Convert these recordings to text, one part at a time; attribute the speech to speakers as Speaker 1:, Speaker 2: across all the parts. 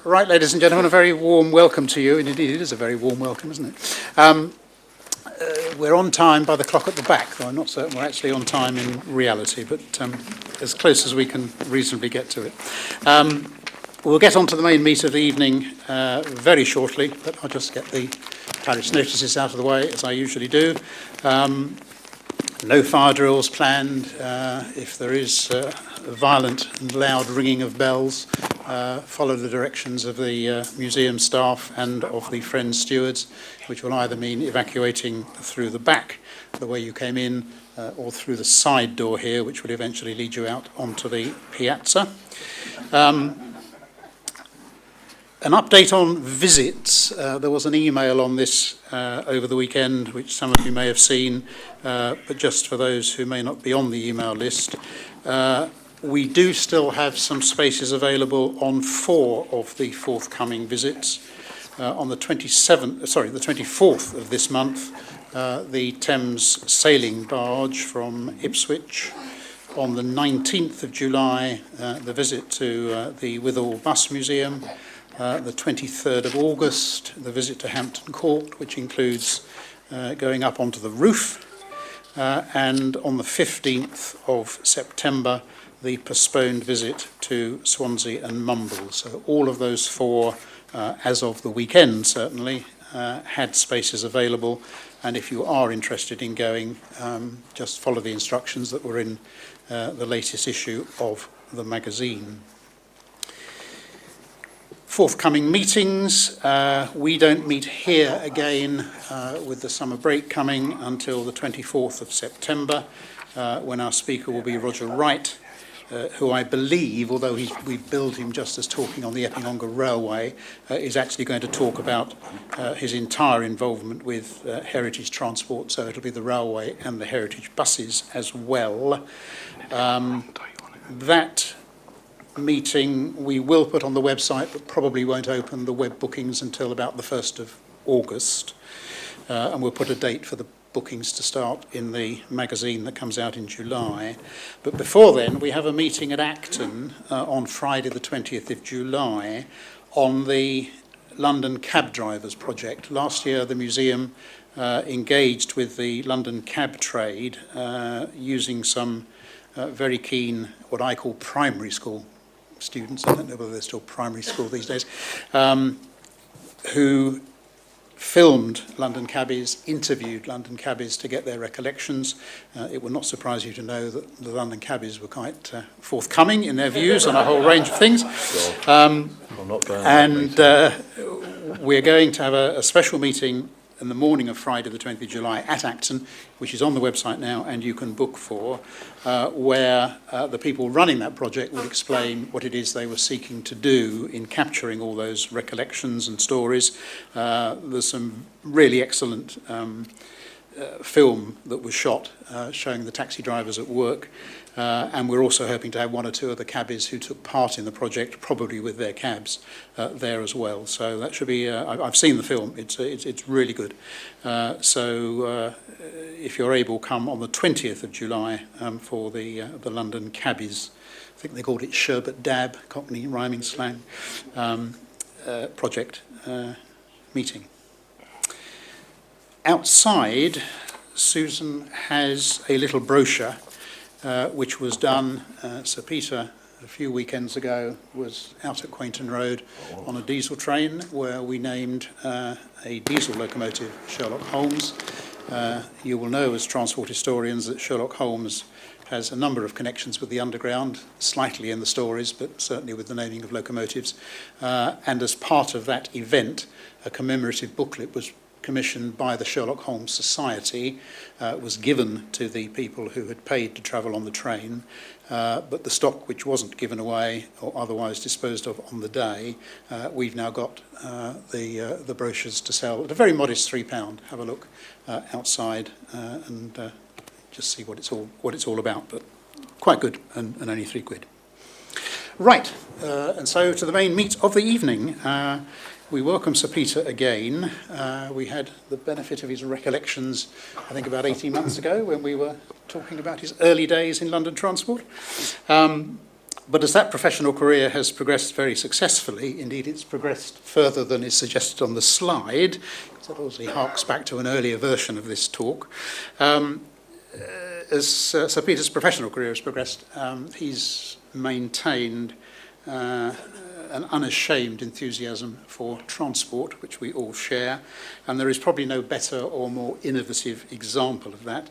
Speaker 1: Right, ladies and gentlemen, a very warm welcome to you, and indeed it is a very warm welcome, isn't it? We're on time by the clock at the back, though I'm not certain we're actually on time in reality, but as close as we can reasonably get to it. We'll get on to the main meat of the evening very shortly, but I'll just get the parish notices out of the way, as I usually do. No fire drills planned. If there is a violent and loud ringing of bells, follow the directions of the museum staff and of the Friends stewards, which will either mean evacuating through the back, the way you came in, or through the side door here, which will eventually lead you out onto the piazza. An update on visits. There was an email on this over the weekend, which some of you may have seen, but just for those who may not be on the email list, we do still have some spaces available on 4 of the forthcoming visits. On the 24th of this month, the Thames sailing barge from Ipswich. On the 19th of July, the visit to the Withall Bus Museum. The 23rd of August, the visit to Hampton Court, which includes going up onto the roof. And on the 15th of September, the postponed visit to Swansea and Mumble. So all of those 4, as of the weekend certainly, had spaces available. And if you are interested in going, just follow the instructions that were in the latest issue of the magazine. Forthcoming meetings, we don't meet here again with the summer break coming until the 24th of September, when our speaker will be Roger Wright, who I believe, although we've billed him just as talking on the Epping Ongar Railway, is actually going to talk about his entire involvement with heritage transport, so it'll be the railway and the heritage buses as well. That meeting we will put on the website, but probably won't open the web bookings until about the 1st of August. And we'll put a date for the bookings to start in the magazine that comes out in July. But before then, we have a meeting at Acton on Friday the 20th of July on the London Cab Drivers project. Last year, the museum engaged with the London cab trade using some very keen, what I call primary school students, I don't know whether they're still primary school these days, who filmed London cabbies, interviewed London cabbies to get their recollections. It will not surprise you to know that the London cabbies were quite forthcoming in their views on a whole range of things. We're going to have a special meeting in the morning of Friday the 20th of July at Acton, which is on the website now and you can book for, where the people running that project will explain what it is they were seeking to do in capturing all those recollections and stories. There's some really excellent film that was shot showing the taxi drivers at work, and we're also hoping to have 1 or 2 of the cabbies who took part in the project, probably with their cabs, there as well. So that should be. I've seen the film; it's really good. So if you're able, come on the 20th of July for the London cabbies. I think they called it Sherbet Dab, Cockney rhyming slang, project meeting. Outside, Susan has a little brochure which was done. Sir Peter, a few weekends ago, was out at Quainton Road on a diesel train where we named a diesel locomotive Sherlock Holmes. You will know as transport historians that Sherlock Holmes has a number of connections with the underground, slightly in the stories, but certainly with the naming of locomotives. And as part of that event, a commemorative booklet was commissioned by the Sherlock Holmes Society, was given to the people who had paid to travel on the train, but the stock which wasn't given away or otherwise disposed of on the day, we've now got the brochures to sell at a very modest £3. Have a look outside and just see what it's all about, but quite good and only £3. Right, and so to the main meat of the evening. We welcome Sir Peter again. We had the benefit of his recollections, I think about 18 months ago, when we were talking about his early days in London Transport. But as that professional career has progressed very successfully, indeed it's progressed further than is suggested on the slide, because that obviously harks back to an earlier version of this talk. As Sir Peter's professional career has progressed, he's maintained an unashamed enthusiasm for transport, which we all share, and there is probably no better or more innovative example of that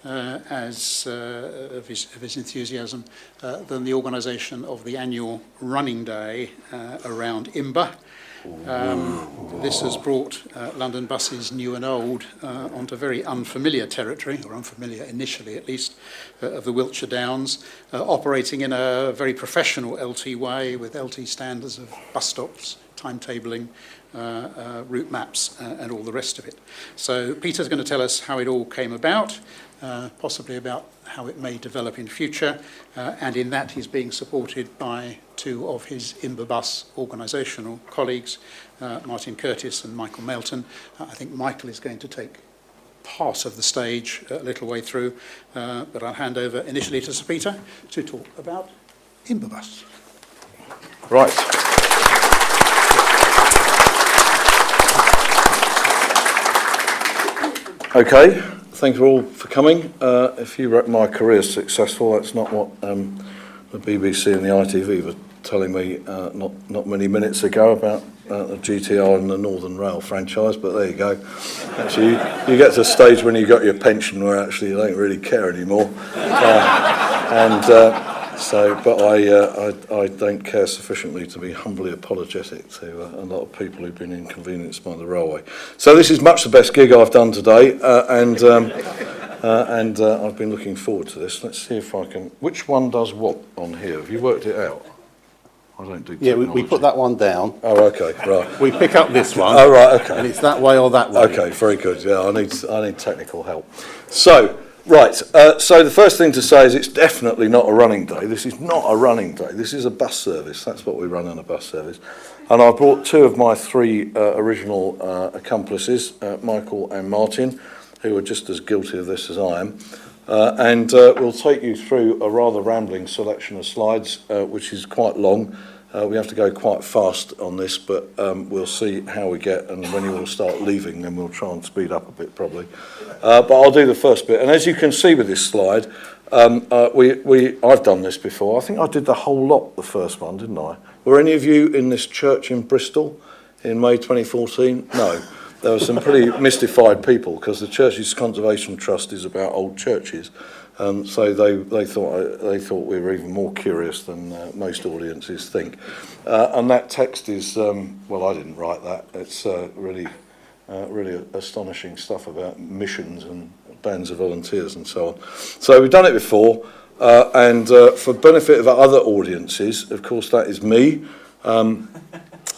Speaker 1: of his enthusiasm than the organisation of the annual running day around Imber. This has brought London buses, new and old, onto very unfamiliar territory, or unfamiliar initially at least, of the Wiltshire Downs, operating in a very professional LT way with LT standards of bus stops, timetabling, route maps, and all the rest of it. So Peter's going to tell us how it all came about, possibly about how it may develop in future, and in that he's being supported by two of his Imberbus organisational colleagues, Martin Curtis and Michael Meilton. I think Michael is going to take part of the stage a little way through, but I'll hand over initially to Sir Peter to talk about Imberbus.
Speaker 2: Right. Okay, thank you all for coming. If you reckon my career is successful, that's not what the BBC and the ITV were telling me not many minutes ago about the GTR and the Northern Rail franchise, but there you go. Actually, you get to a stage when you got your pension where actually you don't really care anymore. But I don't care sufficiently to be humbly apologetic to a lot of people who've been inconvenienced by the railway. So this is much the best gig I've done today, and I've been looking forward to this. Let's see if I can. Which one does what on here? Have you worked it out? I don't do technology.
Speaker 3: Yeah, we put that one down.
Speaker 2: Oh, okay, right.
Speaker 3: We pick up this one.
Speaker 2: Oh, right, okay.
Speaker 3: And it's that way or that way.
Speaker 2: Okay, very good. Yeah, I need technical help. So, right. So the first thing to say is it's definitely not a running day. This is not a running day. This is a bus service. That's what we run on a bus service. And I brought two of my three original accomplices, Michael and Martin, who are just as guilty of this as I am. And we'll take you through a rather rambling selection of slides, which is quite long. We have to go quite fast on this, but we'll see how we get, and when you all start leaving, then we'll try and speed up a bit probably. But I'll do the first bit. And as you can see with this slide, I've done this before. I think I did the whole lot, the first one, didn't I? Were any of you in this church in Bristol in May 2014? No. There were some pretty mystified people because the Churches Conservation Trust is about old churches, so they thought we were even more curious than most audiences think. And that text is well, I didn't write that. It's really astonishing stuff about missions and bands of volunteers and so on. So we've done it before, and for benefit of other audiences, of course, that is me.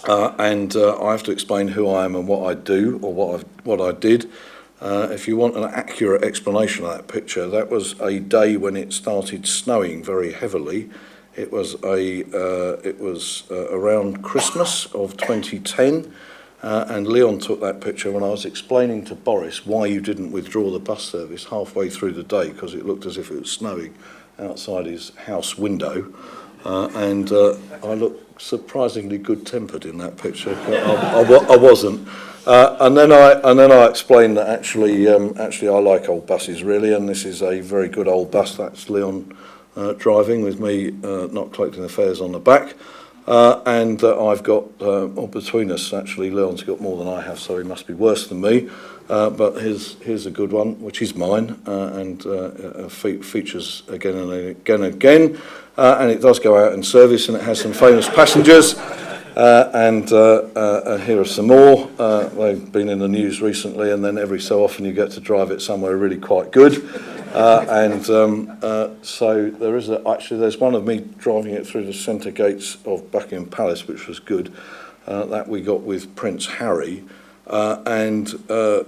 Speaker 2: And I have to explain who I am and what I do, or what I did. If you want an accurate explanation of that picture, that was a day when it started snowing very heavily. It was around Christmas of 2010, and Leon took that picture when I was explaining to Boris why you didn't withdraw the bus service halfway through the day, because it looked as if it was snowing outside his house window. And I looked surprisingly good-tempered in that picture. I wasn't. And then I explained that actually I like old buses really, and this is a very good old bus. That's Leon driving with me, not collecting the fares on the back. And I've got, between us actually, Leon's got more than I have, so he must be worse than me. But here's a good one, which is mine, and features again and again. And it does go out in service, and it has some famous passengers. And here are some more. They've been in the news recently, and then every so often you get to drive it somewhere really quite good. So there's one of me driving it through the centre gates of Buckingham Palace, which was good. That we got with Prince Harry. and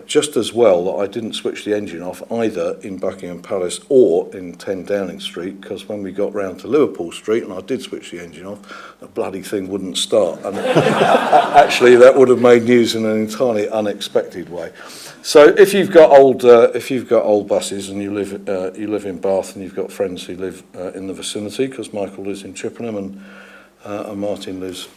Speaker 2: just as well that I didn't switch the engine off either in Buckingham Palace or in 10 Downing Street, because when we got round to Liverpool Street and I did switch the engine off, the bloody thing wouldn't start. And actually, that would have made news in an entirely unexpected way. So if you've got old buses and you live in Bath and you've got friends who live in the vicinity, because Michael lives in Chippenham and Martin lives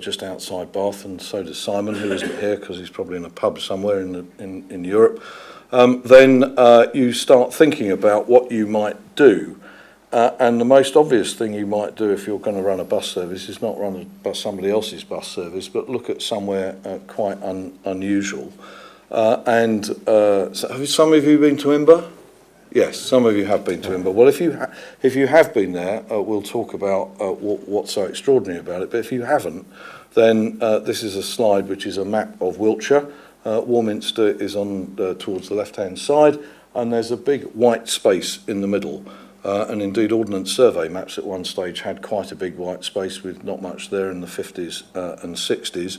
Speaker 2: just outside Bath, and so does Simon, who isn't here because he's probably in a pub somewhere in Europe. Then you start thinking about what you might do. And the most obvious thing you might do if you're going to run a bus service is not run somebody else's bus service, but look at somewhere quite unusual. So have some of you been to Imber? Yes, some of you have been to Imber. Well, if you have been there, we'll talk about what's so extraordinary about it. But if you haven't, then this is a slide which is a map of Wiltshire. Warminster is on towards the left-hand side, and there's a big white space in the middle. And indeed, Ordnance Survey maps at one stage had quite a big white space with not much there in the 50s and 60s.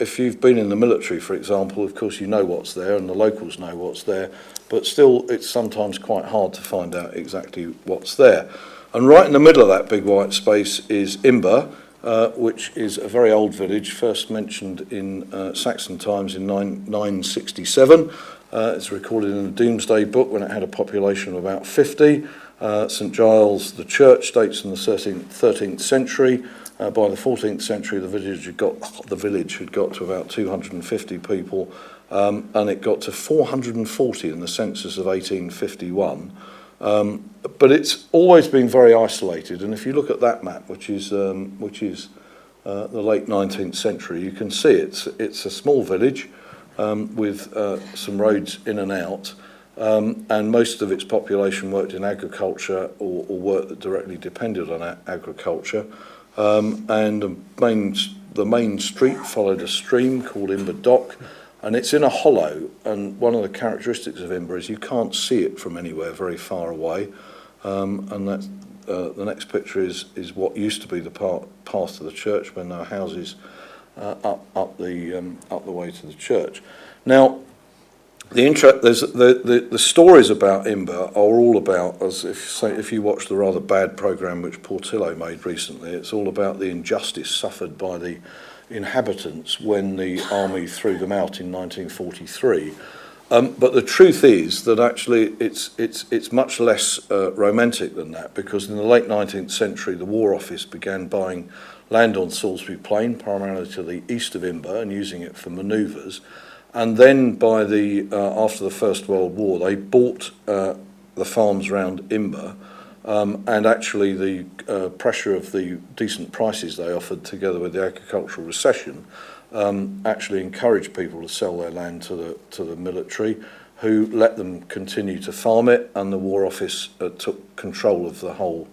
Speaker 2: If you've been in the military, for example, of course you know what's there and the locals know what's there, but still it's sometimes quite hard to find out exactly what's there. And right in the middle of that big white space is Imber, which is a very old village, first mentioned in Saxon times in 967. It's recorded in the Domesday Book when it had a population of about 50. St Giles, the church, dates in the 13th century. By the 14th century, the village had got to about 250 people, and it got to 440 in the census of 1851. But it's always been very isolated, and if you look at that map, which is the late 19th century, you can see it's a small village with some roads in and out, and most of its population worked in agriculture or work that directly depended on agriculture. And the main street followed a stream called Imber Dock, and it's in a hollow, and one of the characteristics of Imber is you can't see it from anywhere very far away, and that's, the next picture is what used to be the path to the church when there were houses up the way to the church. Now, the stories about Imber are all about, as if you watch the rather bad programme which Portillo made recently, it's all about the injustice suffered by the inhabitants when the army threw them out in 1943. But the truth is that actually it's much less romantic than that, because in the late 19th century the War Office began buying land on Salisbury Plain, primarily to the east of Imber, and using it for manoeuvres. And then by after the First World War, they bought the farms around Imber, and actually the pressure of the decent prices they offered, together with the agricultural recession, actually encouraged people to sell their land to the military, who let them continue to farm it, and the War Office took control of the whole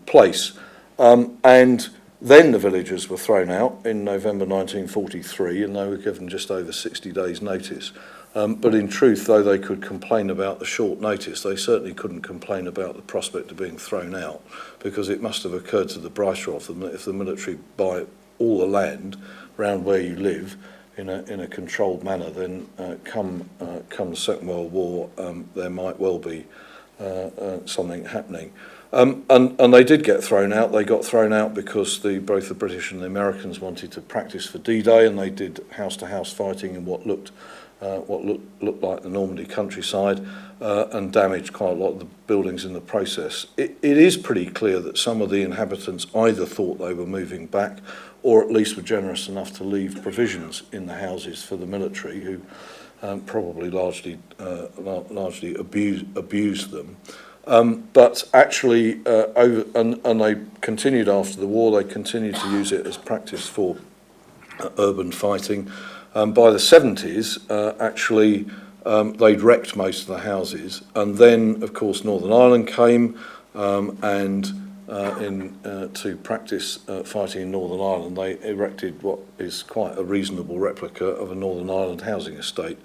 Speaker 2: place. And then the villagers were thrown out in November 1943, and they were given just over 60 days' notice. But in truth, though they could complain about the short notice, they certainly couldn't complain about the prospect of being thrown out, because it must have occurred to the brighter of them that if the military buy all the land round where you live in a controlled manner, then come the Second World War, there might well be something happening. And they did get thrown out. They got thrown out because both the British and the Americans wanted to practice for D-Day, and they did house-to-house fighting in what looked like the Normandy countryside, and damaged quite a lot of the buildings in the process. It is pretty clear that some of the inhabitants either thought they were moving back, or at least were generous enough to leave provisions in the houses for the military, who probably largely abused them. But actually, and they continued after the war. They continued to use it as practice for urban fighting. By the 70s, actually, they'd wrecked most of the houses, and then, of course, Northern Ireland came, to practice fighting in Northern Ireland, they erected what is quite a reasonable replica of a Northern Ireland housing estate.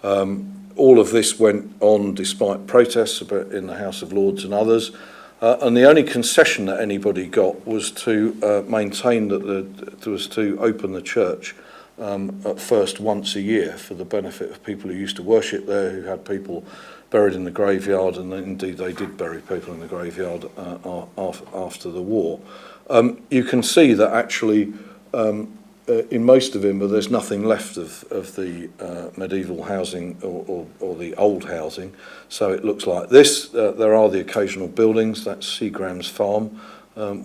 Speaker 2: All of this went on despite protests in the House of Lords and others, and the only concession that anybody got was to maintain that was to open the church at first once a year for the benefit of people who used to worship there, who had people buried in the graveyard, and indeed they did bury people in the graveyard after the war. You can see that actually in most of Imber there's nothing left of the medieval housing or the old housing, so it looks like this. There are the occasional buildings. That's Seagram's farm,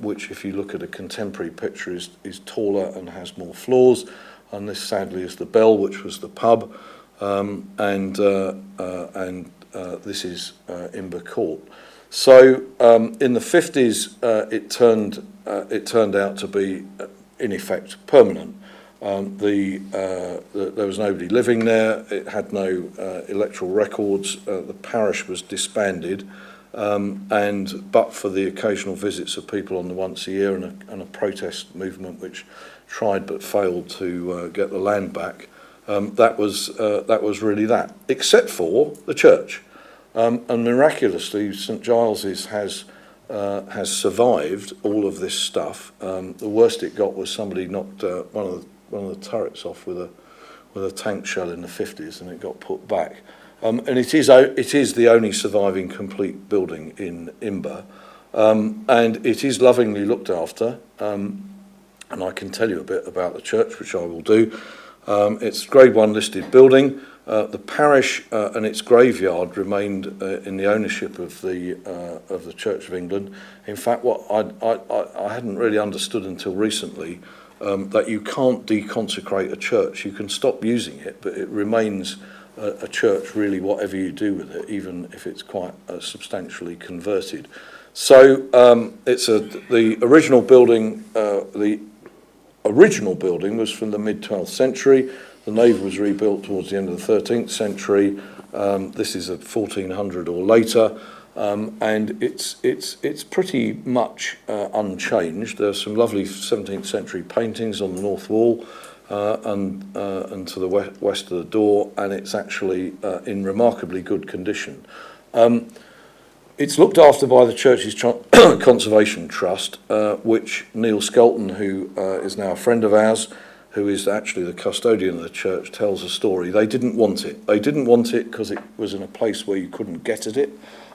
Speaker 2: which if you look at a contemporary picture is taller and has more floors, and this sadly is the Bell, which was the pub, and this is Imber Court. So in the 50s, it turned out to be in effect permanent. There was nobody living there. It had no electoral records. The parish was disbanded, but for the occasional visits of people on the once a year and a protest movement which tried but failed to get the land back, that was really that, except for the church. And miraculously, St Giles's has survived all of this stuff. The worst it got was somebody knocked one of the turrets off with a tank shell in the 50s, and it got put back. And it is the only surviving complete building in Imber, and it is lovingly looked after. And I can tell you a bit about the church, which I will do. It's a Grade 1 listed building. The parish and its graveyard remained in the ownership of the Church of England. In fact, what I hadn't really understood until recently, that you can't deconsecrate a church. You can stop using it, but it remains a church really, whatever you do with it, even if it's quite substantially converted. So it's the original building. The original building was from the mid-12th century. The nave was rebuilt towards the end of the 13th century. This is at 1400 or later, and it's pretty much unchanged. There's some lovely 17th century paintings on the north wall and to the west of the door, and it's actually in remarkably good condition. It's looked after by the Church's Conservation Trust, which Neil Skelton, who is now a friend of ours, who is actually the custodian of the church, tells a story. They didn't want it. They didn't want it because it was in a place where you couldn't get at it,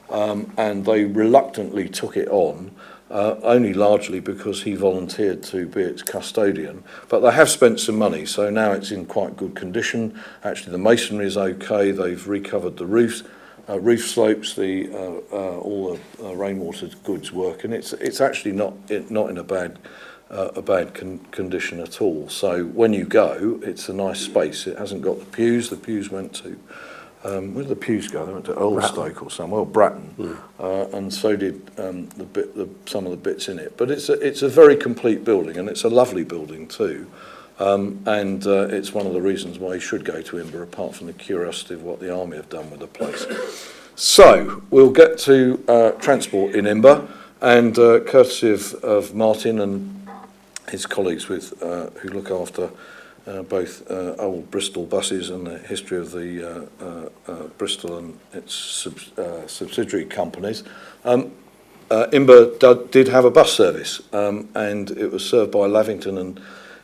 Speaker 2: and they reluctantly took it on, only largely because he volunteered to be its custodian. But they have spent some money, so now it's in quite good condition. Actually, the masonry is okay. They've recovered the roofs. Roof slopes, all the rainwater goods work, and it's actually not in a bad condition at all. So when you go, it's a nice space. It hasn't got the pews. The pews went to where did the pews go? They went to Earlstoke or somewhere, Bratton, and so did some of the bits in it. But it's a very complete building, and it's a lovely building too. And it's one of the reasons why you should go to Imber, apart from the curiosity of what the army have done with the place. So we'll get to transport in Imber, and courtesy of Martin and his colleagues who look after both old Bristol buses and the history of the Bristol and its subsidiary companies. Imber did have a bus service, and it was served by Lavington and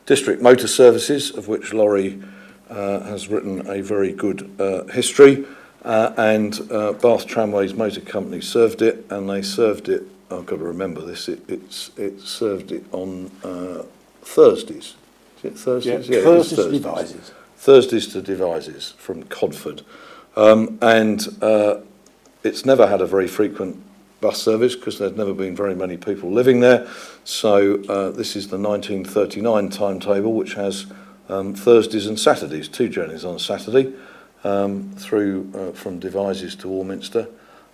Speaker 2: District Motor Services, of which Laurie has written a very good history, and Bath Tramways Motor Company served it, and they served it, I've got to remember this, it served it on Thursdays. Is it Thursdays?
Speaker 3: Yeah, Thursdays to Devizes.
Speaker 2: Thursdays to Devizes from Codford. And it's never had a very frequent bus service because there's never been very many people living there. So this is the 1939 timetable, which has Thursdays and Saturdays, 2 journeys on a Saturday through from Devizes to Warminster,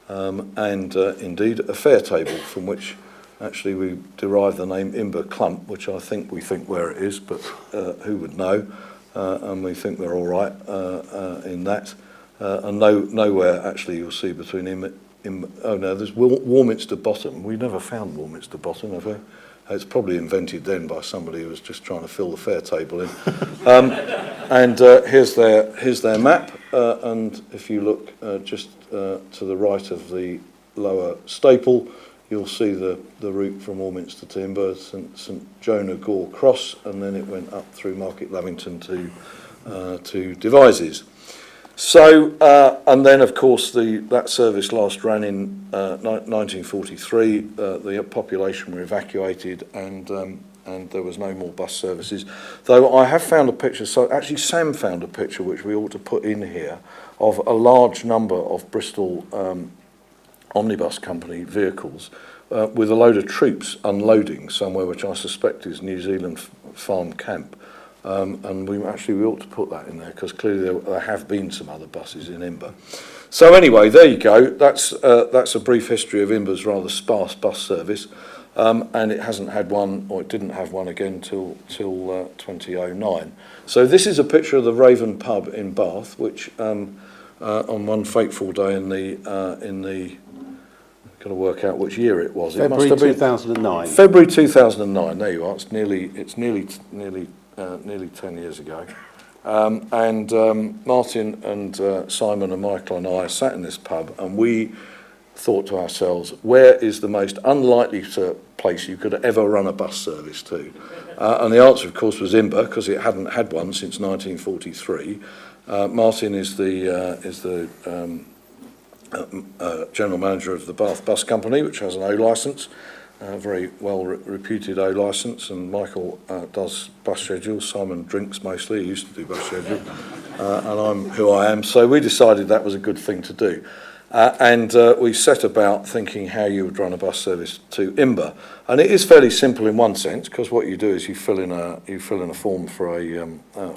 Speaker 2: and indeed a fare table from which actually we derive the name Imber Clump, which we think where it is, but who would know? And we think we're all right in that. And nowhere actually you'll see between there's Warminster Bottom. We never found Warminster Bottom, have we? It's probably invented then by somebody who was just trying to fill the fare table in. And here's their map. And if you look just to the right of the lower staple, you'll see the route from Warminster to Imber, St Jonah Gore Cross, and then it went up through Market Lavington to Devizes. So, and then of course that service last ran in 1943. The population were evacuated, and there was no more bus services. Though I have found a picture, so actually Sam found a picture which we ought to put in here, of a large number of Bristol omnibus company vehicles with a load of troops unloading somewhere, which I suspect is New Zealand Farm Camp. And we ought to put that in there, because clearly there have been some other buses in Imber. So anyway, there you go. That's a brief history of Imber's rather sparse bus service, and it hasn't had one, or it didn't have one again till 2009. So this is a picture of the Raven pub in Bath, which on one fateful day in the got to work out which year it was.
Speaker 3: February
Speaker 2: it must have
Speaker 3: 2009.
Speaker 2: been February 2009. There you are. It's nearly 10 years ago. And Martin and Simon and Michael and I sat in this pub, and we thought to ourselves, where is the most unlikely place you could ever run a bus service to? And the answer, of course, was Imber, because it hadn't had one since 1943. Martin is the general manager of the Bath Bus Company, which has an O licence. Very well reputed O licence, and Michael does bus schedules. Simon drinks mostly. He used to do bus schedule, and I'm who I am. So we decided that was a good thing to do, and we set about thinking how you would run a bus service to Imber. And it is fairly simple in one sense, because what you do is you fill in a form for a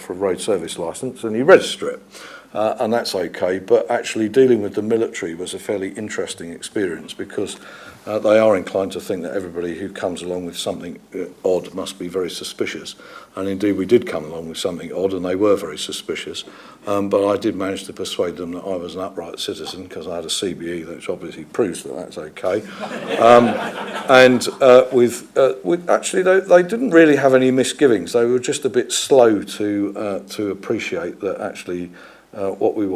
Speaker 2: road service licence, and you register it. And that's okay, but actually dealing with the military was a fairly interesting experience, because they are inclined to think that everybody who comes along with something odd must be very suspicious. And indeed we did come along with something odd, and they were very suspicious. But I did manage to persuade them that I was an upright citizen, because I had a CBE, which obviously proves that that's okay. Actually, they didn't really have any misgivings. They were just a bit slow to appreciate that actually what we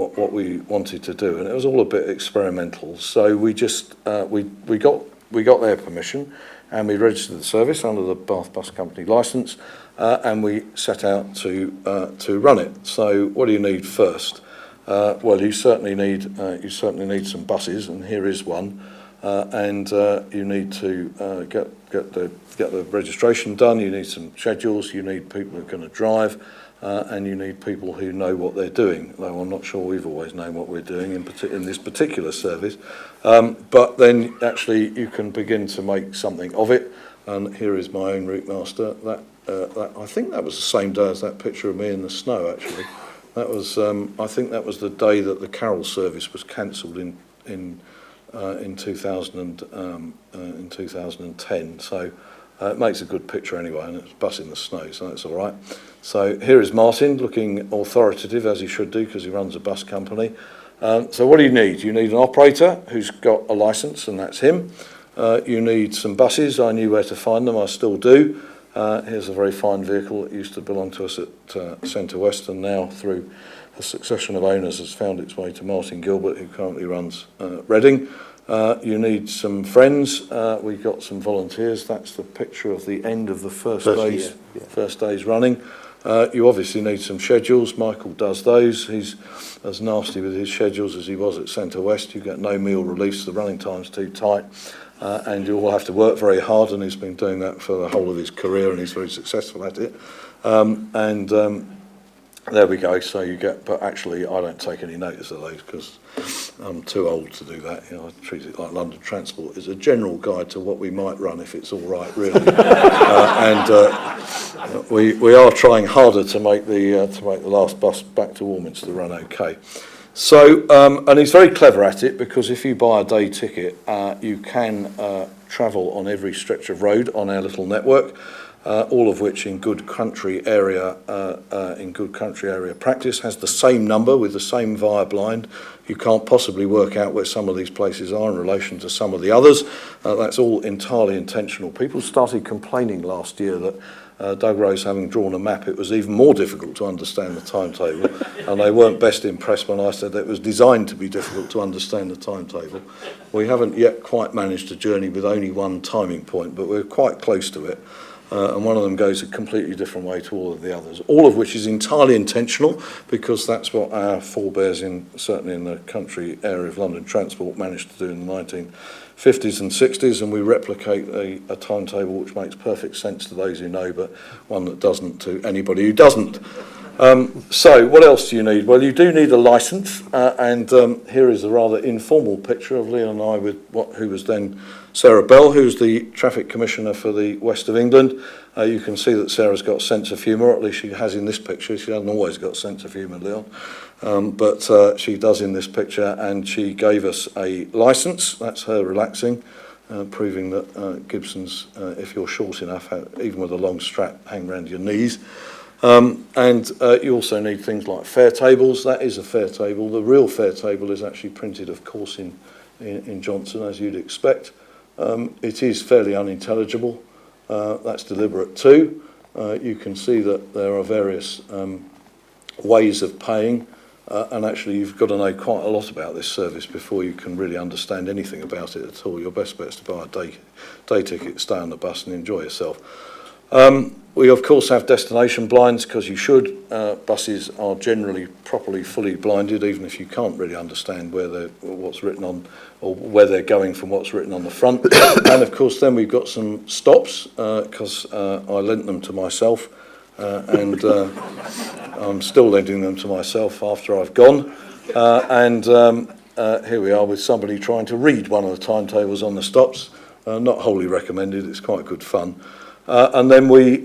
Speaker 2: wanted to do, and it was all a bit experimental. So we just we got their permission, and we registered the service under the Bath Bus Company licence, and we set out to run it. So what do you need first? Well, you certainly need some buses, and here is one. And you need to get the registration done. You need some schedules. You need people who are going to drive. And you need people who know what they're doing, though I'm not sure we've always known what we're doing in this particular service. But then actually you can begin to make something of it. And here is my own routemaster. That I think that was the same day as that picture of me in the snow, actually. That was I think that was the day that the Carol service was cancelled in 2010. So it makes a good picture anyway, and it's bus in the snow, so that's all right. So here is Martin, looking authoritative, as he should do, because he runs a bus company. So what do you need? You need an operator who's got a licence, and that's him. You need some buses. I knew where to find them. I still do. Here's a very fine vehicle that used to belong to us at Centre West, and now through a succession of owners has found its way to Martin Gilbert, who currently runs Reading. You need some friends. We got some volunteers. That's the picture of the end of the first day's running. You obviously need some schedules. Michael does those. He's as nasty with his schedules as he was at Centre West. You get no meal release. The running time's too tight, and you all have to work very hard. And he's been doing that for the whole of his career, and he's very successful at it. There we go. So you get, but actually, I don't take any notice of those because I'm too old to do that. You know, I treat it like London Transport. It's a general guide to what we might run if it's all right, really. We are trying harder to make the last bus back to Warminster run okay. So, and he's very clever at it, because if you buy a day ticket, you can travel on every stretch of road on our little network. all of which in good country area practice has the same number with the same via blind. You can't possibly work out where some of these places are in relation to some of the others. That's all entirely intentional. People started complaining last year that Doug Rose, having drawn a map, it was even more difficult to understand the timetable, and they weren't best impressed when I said that it was designed to be difficult to understand the timetable. We haven't yet quite managed a journey with only one timing point, but we're quite close to it. And one of them goes a completely different way to all of the others, all of which is entirely intentional, because that's what our forebears, certainly in the country area of London Transport, managed to do in the 1950s and 60s, and we replicate a timetable which makes perfect sense to those who know, but one that doesn't to anybody who doesn't. So what else do you need? Well, you do need a licence, and here is a rather informal picture of Leon and I with who was then Sarah Bell, who's the Traffic Commissioner for the West of England. You can see that Sarah's got a sense of humour, or at least she has in this picture. She hasn't always got a sense of humour, Leon, but she does in this picture, and she gave us a licence. That's her relaxing, proving that Gibsons, if you're short enough, even with a long strap, hang around your knees. And you also need things like fare tables. That is a fare table. The real fare table is actually printed, of course, in Johnson, as you'd expect. It is fairly unintelligible. That's deliberate too. You can see that there are various ways of paying, and actually you've got to know quite a lot about this service before you can really understand anything about it at all. Your best bet is to buy a day ticket, stay on the bus and enjoy yourself. We of course have destination blinds, because you should. Buses are generally properly fully blinded, even if you can't really understand what's written on, or where they're going from what's written on the front. And of course then we've got some stops, because I lent them to myself, and I'm still lending them to myself after I've gone. Here we are with somebody trying to read one of the timetables on the stops. Not wholly recommended. It's quite good fun. And then we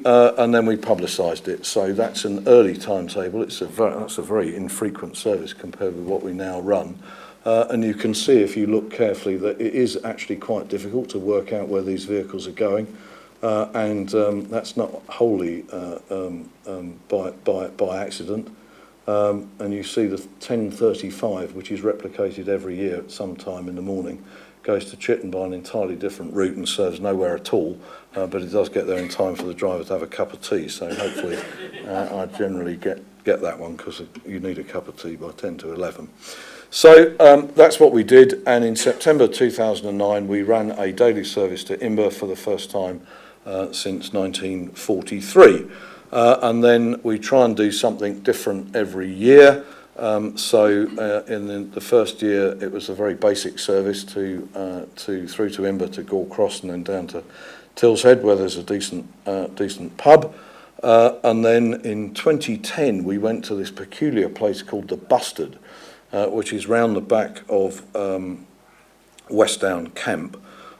Speaker 2: publicised it. So that's an early timetable. That's a very infrequent service compared with what we now run. And you can see, if you look carefully, that it is actually quite difficult to work out where these vehicles are going, and that's not wholly by accident. And you see the 10:35, which is replicated every year at some time in the morning, goes to Chitterne by an entirely different route and serves nowhere at all, but it does get there in time for the driver to have a cup of tea. So hopefully I generally get that one, because you need a cup of tea by 10 to 11. So that's what we did, and in September 2009 we ran a daily service to Imber for the first time since 1943. And then we try and do something different every year. In the first year, it was a very basic service through to Imber to Gore Cross and then down to Tilshead, where there's a decent pub. And then in 2010, we went to this peculiar place called the Bustard, which is round the back of Westdown Camp,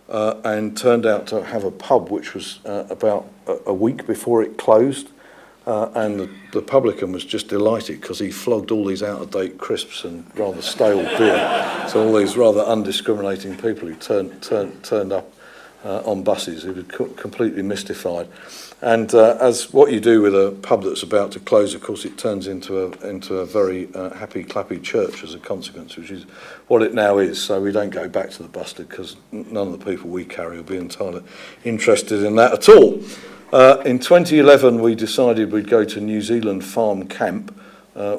Speaker 2: and turned out to have a pub which was about a week before it closed. And the publican was just delighted, because he flogged all these out-of-date crisps and rather stale beer to all these rather undiscriminating people who turned up on buses. He was completely mystified. And as what you do with a pub that's about to close, of course, it turns into a very happy, clappy church as a consequence, which is what it now is. So we don't go back to the Bustard, because none of the people we carry will be entirely interested in that at all. In 2011, we decided we'd go to New Zealand Farm Camp,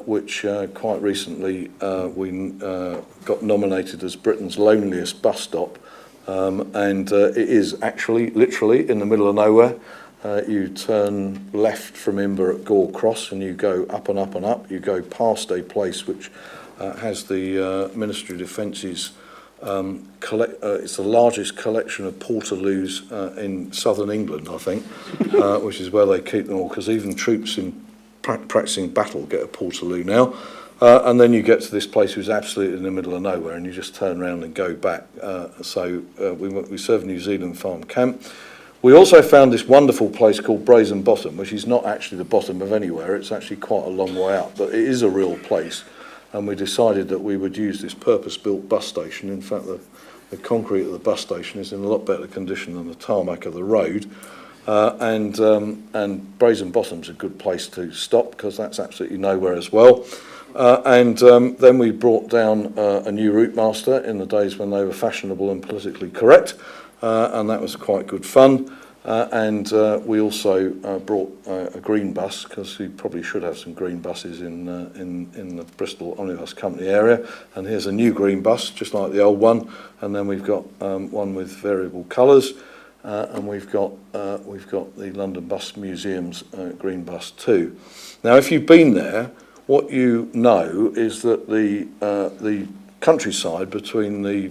Speaker 2: which quite recently we got nominated as Britain's loneliest bus stop. And it is actually literally in the middle of nowhere. You turn left from Imber at Gore Cross and you go up and up and up. You go past a place which has the Ministry of Defence's it's the largest collection of portaloos in southern England, I think, which is where they keep them all, because even troops in practising battle get a portaloo now. And then you get to this place which is absolutely in the middle of nowhere, and you just turn around and go back. We serve New Zealand Farm Camp. We also found this wonderful place called Brazen Bottom, which is not actually the bottom of anywhere. It's actually quite a long way out, but it is a real place. And we decided that we would use this purpose-built bus station. In fact, the concrete of the bus station is in a lot better condition than the tarmac of the road. and Brazen Bottom's a good place to stop because that's absolutely nowhere as well. Then we brought down a new routemaster in the days when they were fashionable and politically correct, and that was quite good fun. We also brought a green bus because we probably should have some green buses in the Bristol Omnibus Company area. And here's a new green bus, just like the old one. And then we've got one with variable colours, and we've got the London Bus Museum's green bus too. Now, if you've been there, what you know is that the countryside between the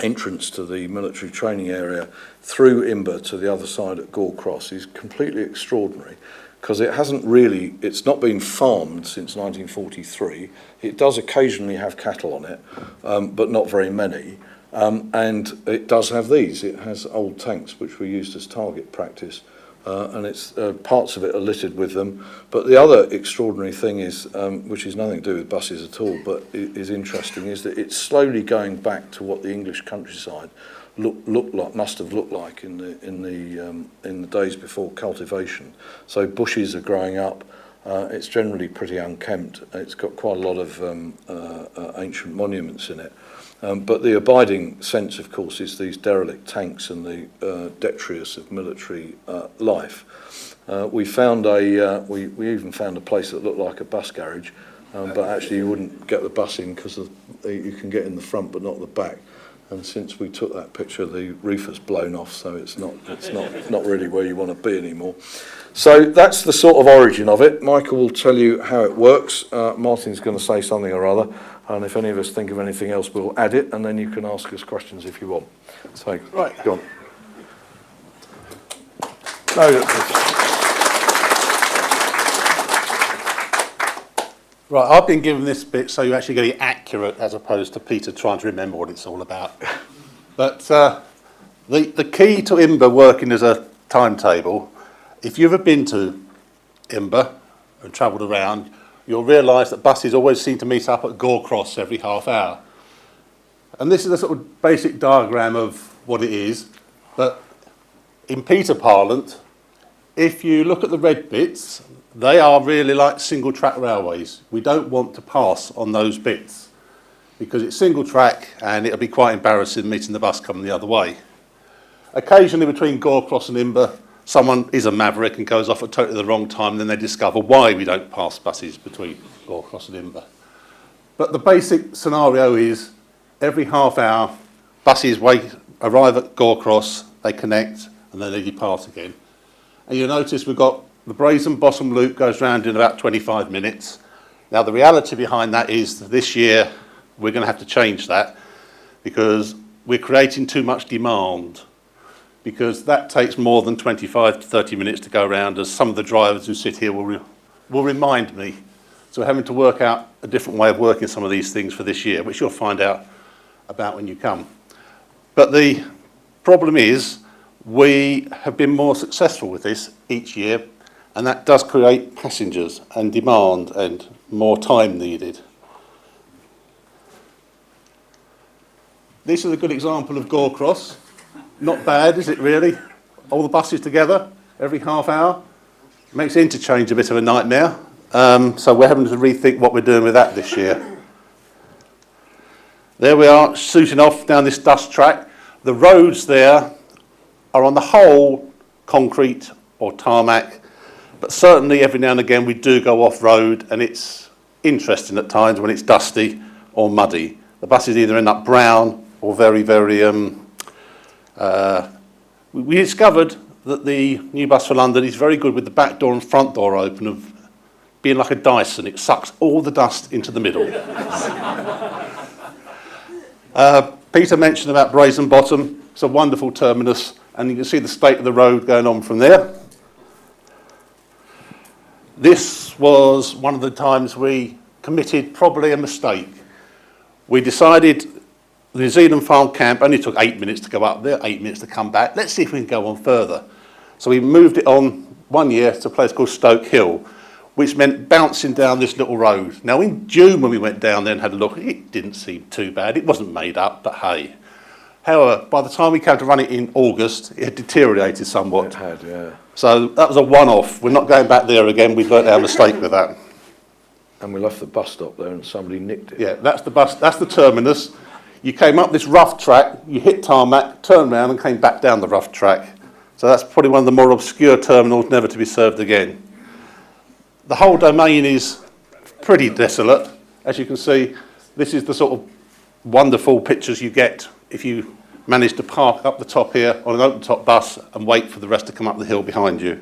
Speaker 2: entrance to the military training area through Imber to the other side at Gore Cross is completely extraordinary because it's not been farmed since 1943. It does occasionally have cattle on it, but not very many. And it does have these. It has old tanks which were used as target practice. And it's parts of it are littered with them. But the other extraordinary thing is, which is nothing to do with buses at all, but is interesting, is that it's slowly going back to what the English countryside must have looked like in the days before cultivation. So bushes are growing up. It's generally pretty unkempt. It's got quite a lot of ancient monuments in it. But the abiding sense, of course, is these derelict tanks and the detritus of military life. We even found a place that looked like a bus garage, but actually you wouldn't get the bus in because you can get in the front but not the back. And since we took that picture, the roof has blown off, so it's not really where you want to be anymore. So that's the sort of origin of it. Michael will tell you how it works. Martin's going to say something or other. And if any of us think of anything else, we'll add it, and then you can ask us questions if you want. So, right, go on. No,
Speaker 3: Right, I've been given this bit so you actually get it accurate as opposed to Peter trying to remember what it's all about. But the key to Imber working as a timetable, if you've ever been to Imber and travelled around, you'll realise that buses always seem to meet up at Gore Cross every half hour. And this is a sort of basic diagram of what it is. But in Peter parlance, if you look at the red bits, they are really like single track railways. We don't want to pass on those bits because it's single track and it'll be quite embarrassing meeting the bus coming the other way. Occasionally between Gore Cross and Imber, someone is a maverick and goes off at totally the wrong time, and then they discover why we don't pass buses between Gore Cross and Imber. But the basic scenario is every half hour, buses arrive at Gore Cross, they connect, and then they depart again. And you'll notice we've got the Brazen Bottom loop goes round in about 25 minutes. Now, the reality behind that is that this year we're going to have to change that because we're creating too much demand, because that takes more than 25 to 30 minutes to go around, as some of the drivers who sit here will remind me. So we're having to work out a different way of working some of these things for this year, which you'll find out about when you come. But the problem is we have been more successful with this each year, and that does create passengers and demand and more time needed. This is a good example of Gore Cross. Not bad, is it really? All the buses together every half hour. Makes interchange a bit of a nightmare. So we're having to rethink what we're doing with that this year. There we are, shooting off down this dust track. The roads there are on the whole concrete or tarmac, but certainly every now and again we do go off-road, and it's interesting at times when it's dusty or muddy. The buses either end up brown or very, very... we discovered that the new bus for London is very good with the back door and front door open, of being like a Dyson. It sucks all the dust into the middle. Peter mentioned about Brazen Bottom. It's a wonderful terminus, and you can see the state of the road going on from there. This was one of the times we committed probably a mistake. We decided the New Zealand Farm Camp only took 8 minutes to go up there, 8 minutes to come back. Let's see if we can go on further. So we moved it on 1 year to a place called Stoke Hill, which meant bouncing down this little road. Now, in June when we went down there and had a look, it didn't seem too bad. It wasn't made up, but hey. However, by the time we came to run it in August, it had deteriorated somewhat.
Speaker 2: It had, yeah.
Speaker 3: So that was a one-off. We're not going back there again. We've learnt our mistake with that.
Speaker 2: And we left the bus stop there and somebody nicked it.
Speaker 3: Yeah, that's the bus. That's the terminus. You came up this rough track, you hit tarmac, turned around and came back down the rough track. So that's probably one of the more obscure terminals never to be served again. The whole domain is pretty desolate. As you can see, this is the sort of wonderful pictures you get if you manage to park up the top here on an open top bus and wait for the rest to come up the hill behind you.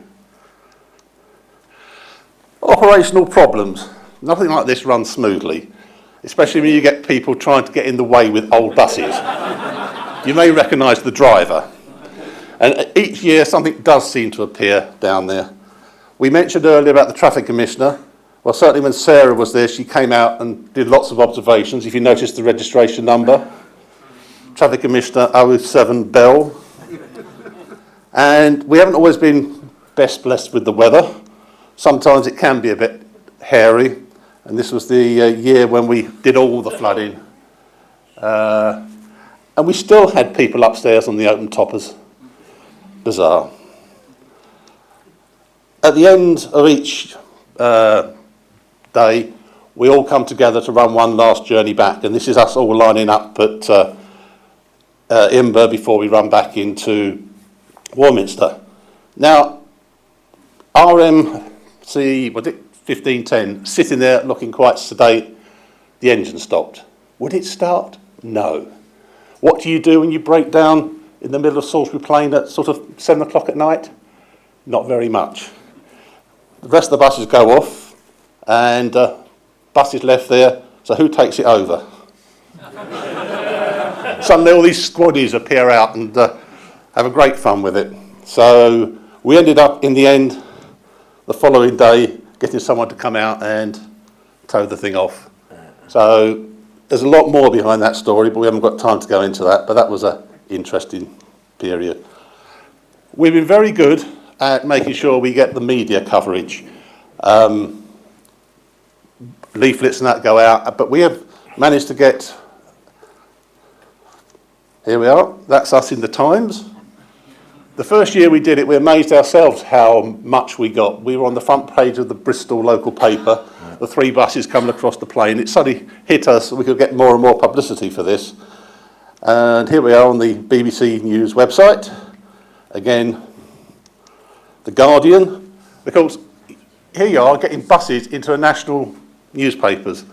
Speaker 3: Operational problems. Nothing like this runs smoothly, especially when you get people trying to get in the way with old buses. You may recognise the driver. And each year something does seem to appear down there. We mentioned earlier about the traffic commissioner. Well, certainly when Sarah was there, she came out and did lots of observations. If you notice the registration number, traffic commissioner 007 Bell. And we haven't always been best blessed with the weather. Sometimes it can be a bit hairy. And this was the year when we did all the flooding. And we still had people upstairs on the open toppers. Bizarre. At the end of each day, we all come together to run one last journey back, and this is us all lining up at Imber before we run back into Warminster. Now, RMC, was it 1510, sitting there looking quite sedate, the engine stopped. Would it start? No. What do you do when you break down in the middle of Salisbury Plain at sort of 7 o'clock at night? Not very much. The rest of the buses go off, and buses left there, so who takes it over? Suddenly all these squaddies appear out and have a great fun with it. So we ended up, in the end, the following day, getting someone to come out and tow the thing off. So there's a lot more behind that story, but we haven't got time to go into that, but that was an interesting period. We've been very good at making sure we get the media coverage. Leaflets and that go out, but we have managed to get, here we are, that's us in the Times. The first year we did it, we amazed ourselves how much we got. We were on the front page of the Bristol local paper, the 3 buses coming across the plain. It suddenly hit us, we could get more and more publicity for this. And here we are on the BBC News website. Again, The Guardian. Because here you are getting buses into national newspapers.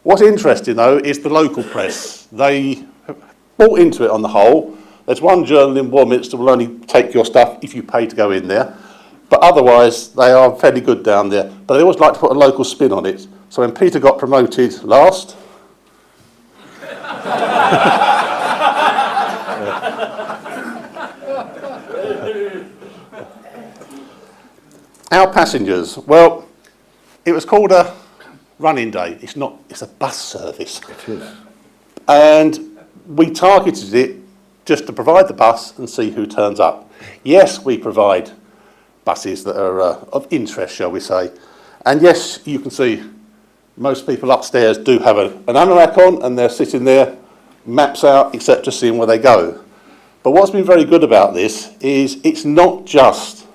Speaker 3: What's interesting though is the local press. They bought into it on the whole. There's one journal in Warminster will only take your stuff if you pay to go in there. But otherwise, they are fairly good down there. But they always like to put a local spin on it. So when Peter got promoted last, our passengers, well, it was called a running day. It's not, it's a bus service.
Speaker 2: It is.
Speaker 3: And we targeted it just to provide the bus and see who turns up. Yes, we provide buses that are of interest, shall we say. And yes, you can see most people upstairs do have an anorak on and they're sitting there, maps out, etc., seeing where they go. But what's been very good about this is it's not just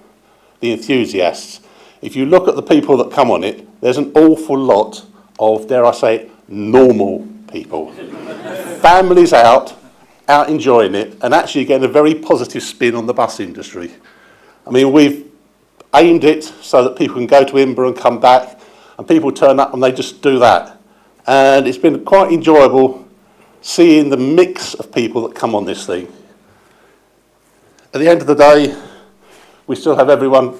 Speaker 3: the enthusiasts. If you look at the people that come on it, there's an awful lot of, dare I say, normal people. Families out enjoying it, and actually getting a very positive spin on the bus industry. I mean, we've aimed it so that people can go to Imber and come back, and people turn up and they just do that. And it's been quite enjoyable seeing the mix of people that come on this thing. At the end of the day, we still have everyone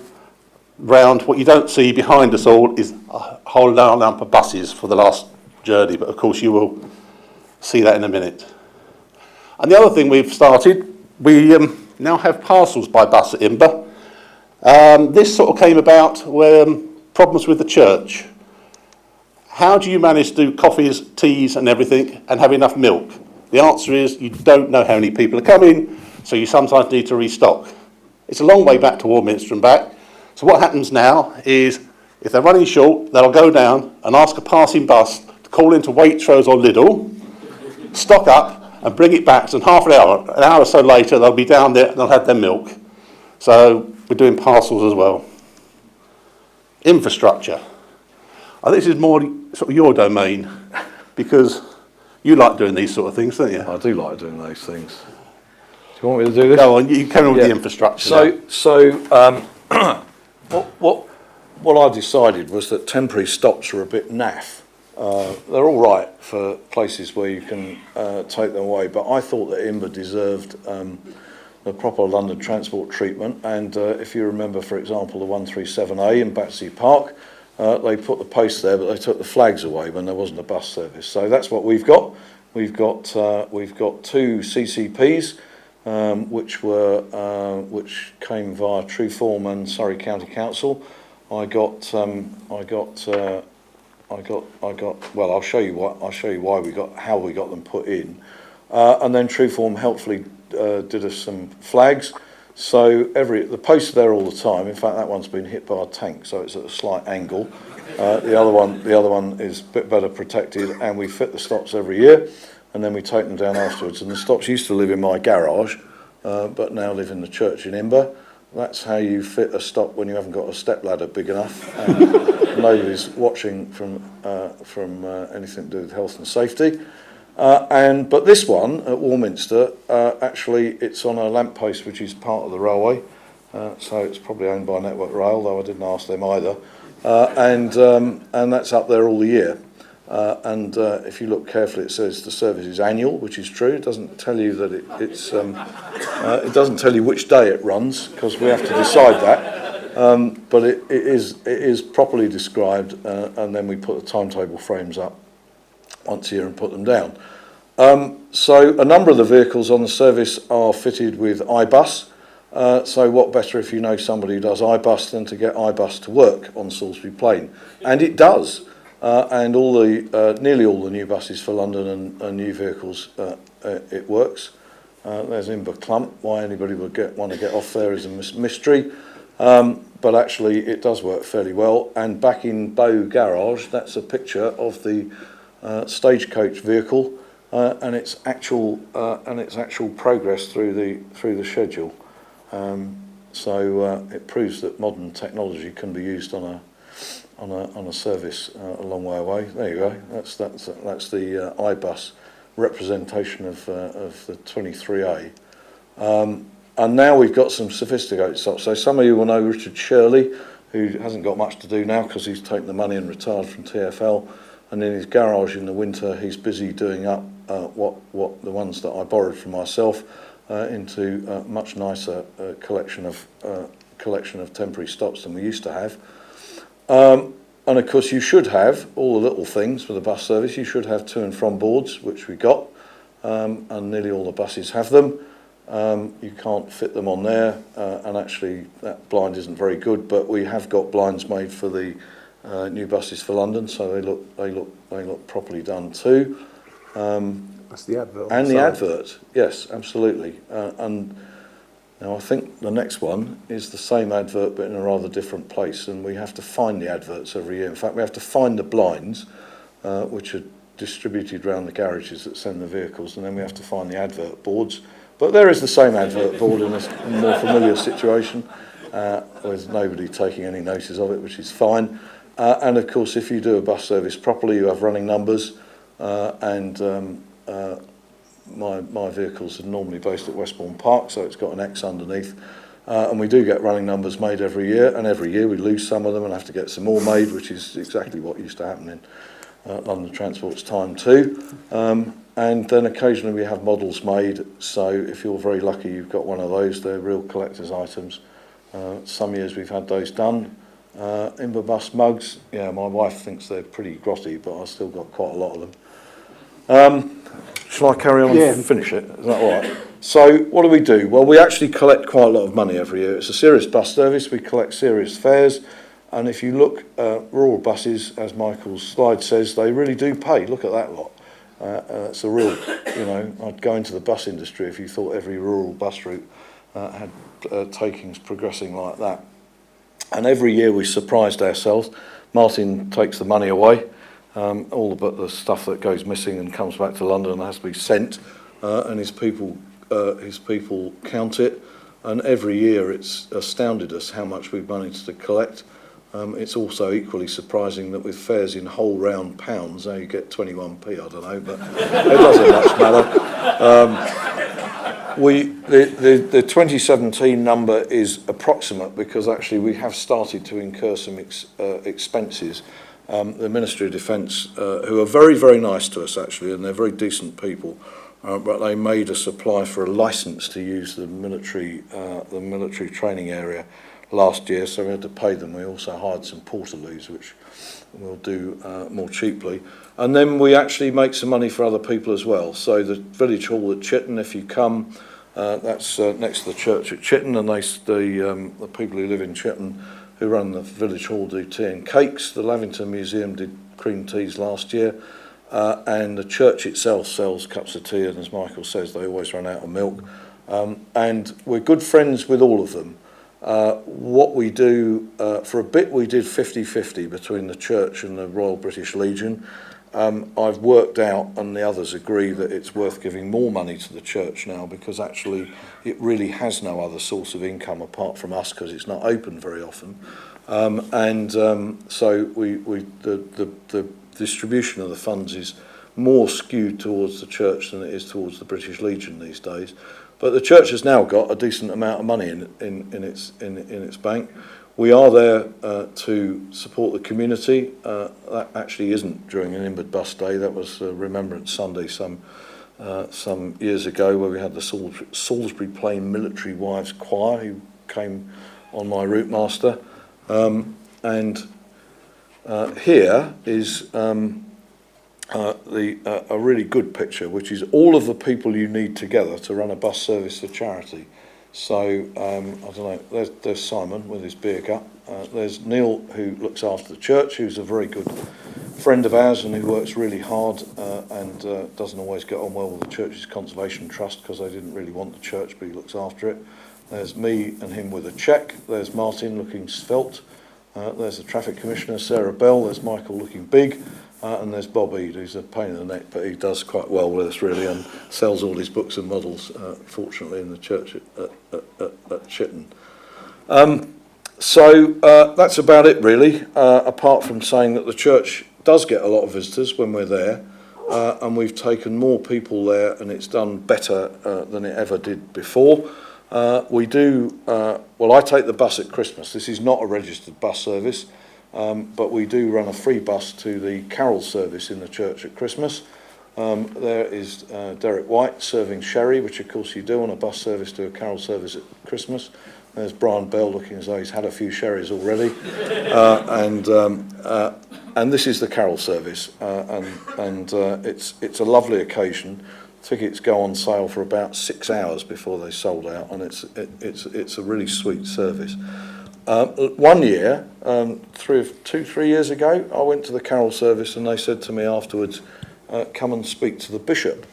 Speaker 3: round. What you don't see behind us all is a whole lump of buses for the last journey, but of course you will see that in a minute. And the other thing we've started, we now have parcels by bus at Imber. This sort of came about with problems with the church. How do you manage to do coffees, teas and everything and have enough milk? The answer is you don't know how many people are coming, so you sometimes need to restock. It's a long way back to Warminster and back. So what happens now is if they're running short, they'll go down and ask a passing bus to call into Waitrose or Lidl, stock up, and bring it back, and half an hour or so later, they'll be down there and they'll have their milk. So we're doing parcels as well. Infrastructure. I think this is more sort of your domain, because you like doing these sort of things, don't you?
Speaker 2: I do like doing those things. Do you want me to do this?
Speaker 3: Go on, you carry on with the infrastructure.
Speaker 2: What I decided was that temporary stops are a bit naff. They're all right for places where you can take them away, but I thought that Imber deserved the proper London Transport treatment. And if you remember, for example, the 137A in Battersea Park, they put the post there, but they took the flags away when there wasn't a bus service. So that's what we've got. We've got 2 CCPs, which came via Trueform and Surrey County Council. Well, I'll show you how we got them put in, and then Trueform helpfully did us some flags. So the posts are there all the time. In fact, that one's been hit by a tank, so it's at a slight angle. The other one is a bit better protected, and we fit the stops every year, and then we take them down afterwards. And the stops used to live in my garage, but now live in the church in Imber. That's how you fit a stop when you haven't got a stepladder big enough, and nobody's watching from anything to do with health and safety. But this one at Warminster, actually, it's on a lamppost which is part of the railway, so it's probably owned by Network Rail, though I didn't ask them either. And that's up there all the year. If you look carefully, it says the service is annual, which is true. It doesn't tell you that it doesn't tell you which day it runs, because we have to decide that. But it is properly described, and then we put the timetable frames up once a year and put them down. So a number of the vehicles on the service are fitted with iBus. So what better if you know somebody who does iBus than to get iBus to work on Salisbury Plain? And it does. And nearly all the new buses for London and new vehicles, it works. There's Imber Clump. Why anybody would want to get off there is a mystery. But actually, it does work fairly well. And back in Bow Garage, that's a picture of the stagecoach vehicle and its actual progress through the schedule. So it proves that modern technology can be used on a service a long way away. There you go. That's the iBus representation of the 23A. And now we've got some sophisticated stuff. So some of you will know Richard Shirley, who hasn't got much to do now because he's taken the money and retired from TfL. And in his garage in the winter, he's busy doing up what the ones that I borrowed from myself into a much nicer collection of temporary stops than we used to have. And of course, you should have all the little things for the bus service. You should have to and from boards, which we got, and nearly all the buses have them. You can't fit them on there, and actually that blind isn't very good. But we have got blinds made for the new buses for London, so they look properly done too.
Speaker 3: That's the advert.
Speaker 2: And the advert, yes, absolutely. And now I think the next one is the same advert but in a rather different place, and we have to find the adverts every year. In fact, we have to find the blinds, which are distributed around the garages that send the vehicles, and then we have to find the advert boards. But there is the same advert board in a more familiar situation, with nobody taking any notice of it, which is fine. And of course, if you do a bus service properly, you have running numbers, and my vehicles are normally based at Westbourne Park, so it's got an X underneath. And we do get running numbers made every year, and every year we lose some of them and have to get some more made, which is exactly what used to happen in London Transport's time too. And then occasionally we have models made, so if you're very lucky you've got one of those, they're real collector's items. Some years we've had those done. Imberbus mugs, yeah, my wife thinks they're pretty grotty, but I've still got quite a lot of them. Shall I carry on and finish it? Is that all right? So what do? Well, we actually collect quite a lot of money every year. It's a serious bus service. We collect serious fares. And if you look at rural buses, as Michael's slide says, they really do pay. Look at that lot. It's a real, I'd go into the bus industry if you thought every rural bus route had takings progressing like that. And every year we surprised ourselves. Martin takes the money away. All but the stuff that goes missing and comes back to London and has to be sent and his people count it. And every year it's astounded us how much we've managed to collect. It's also equally surprising that with fares in whole round pounds, how you get 21p, I don't know, but it doesn't much matter. The 2017 number is approximate because actually we have started to incur some expenses. The Ministry of Defence, who are very, very nice to us actually, and they're very decent people, but they made us apply for a licence to use the military training area last year, so we had to pay them. We also hired some portaloos, which we'll do more cheaply. And then we actually make some money for other people as well. So the village hall at Chitterne, if you come, that's next to the church at Chitterne, and the people who live in Chitterne who run the village hall do tea and cakes. The Lavington Museum did cream teas last year, and the church itself sells cups of tea, and as Michael says, they always run out of milk. And we're good friends with all of them. What we do, for a bit we did 50-50 between the church and the Royal British Legion. I've worked out, and the others agree, that it's worth giving more money to the church now because actually it really has no other source of income apart from us because it's not open very often. So the distribution of the funds is more skewed towards the church than it is towards the British Legion these days. But the church has now got a decent amount of money in its bank. We are there to support the community. That actually isn't during an Imberbus day. That was Remembrance Sunday some years ago, where we had the Salisbury Plain Military Wives Choir who came on my Routemaster. Here is a really good picture, which is all of the people you need together to run a bus service for charity. So, I don't know, there's Simon with his beer cup. There's Neil, who looks after the church, who's a very good friend of ours and who works really hard and doesn't always get on well with the church's conservation trust because they didn't really want the church, but he looks after it. There's me and him with a cheque. There's Martin looking svelte. There's the traffic commissioner, Sarah Bell. There's Michael looking big. And there's Bob Eade, who's a pain in the neck, but he does quite well with us really and sells all his books and models, fortunately, in the church at Chitterne. So that's about it really, apart from saying that the church does get a lot of visitors when we're there, and we've taken more people there and it's done better than it ever did before. We do, well, I take the bus at Christmas. This is not a registered bus service. But we do run a free bus to the carol service in the church at Christmas. There is Derek White serving sherry, which of course you do on a bus service to a carol service at Christmas. There's Brian Bell looking as though he's had a few sherries already. And this is the carol service, and it's a lovely occasion. Tickets go on sale for about 6 hours before they sold out, and it's a really sweet service. 1 year, 2-3 years ago, I went to the carol service and they said to me afterwards, come and speak to the bishop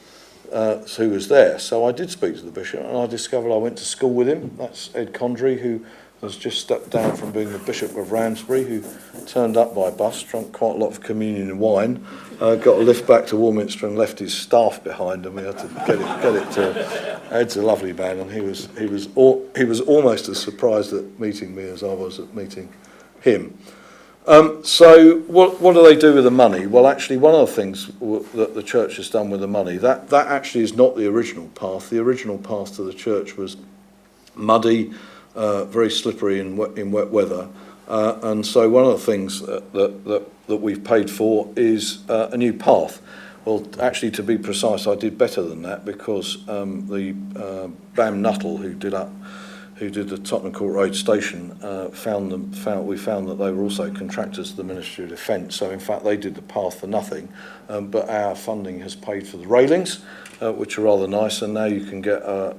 Speaker 2: who was there. So I did speak to the bishop and I discovered I went to school with him. That's Ed Condry, who has just stepped down from being the Bishop of Ramsbury, who turned up by bus, drunk quite a lot of communion and wine, got a lift back to Warminster and left his staff behind, and we had to get it to. Ed's a lovely man, and he was almost as surprised at meeting me as I was at meeting him. So what do they do with the money? Well, actually, one of the things that the church has done with the money, that actually is not the original path. The original path to the church was muddy, very slippery in wet weather, and so one of the things that we've paid for is a new path. Well, actually, to be precise, I did better than that because the Bam Nuttall, who did the Tottenham Court Road station, we found that they were also contractors to the Ministry of Defence. So in fact, they did the path for nothing, but our funding has paid for the railings, which are rather nice. And now you can get a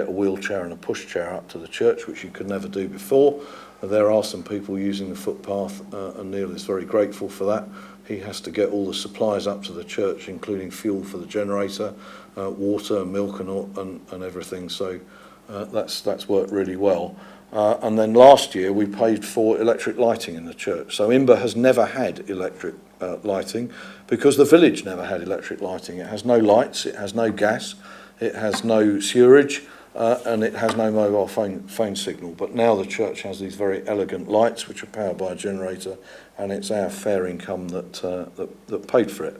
Speaker 2: wheelchair and a pushchair up to the church, which you could never do before. There are some people using the footpath, and Neil is very grateful for that. He has to get all the supplies up to the church, including fuel for the generator, water, milk, and everything. So that's worked really well. And then last year we paid for electric lighting in the church. So Imber has never had electric lighting because the village never had electric lighting. It has no lights, it has no gas, it has no sewerage, and it has no mobile phone signal. But now the church has these very elegant lights which are powered by a generator, and it's our fair income that paid for it,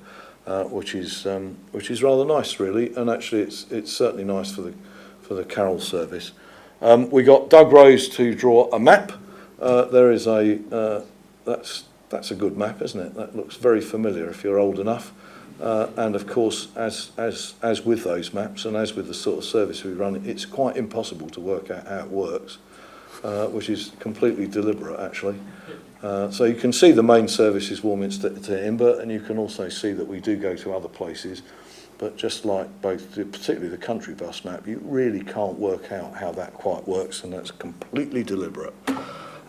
Speaker 2: which is rather nice, really. And actually, it's certainly nice for the carol service. We got Doug Rose to draw a map. There is that's a good map, isn't it? That looks very familiar if you're old enough. And of course, as with those maps and as with the sort of service we run, it's quite impossible to work out how it works, which is completely deliberate, actually. So you can see the main service is Warminster to Imber, and you can also see that we do go to other places. But just like particularly the country bus map, you really can't work out how that quite works, and that's completely deliberate.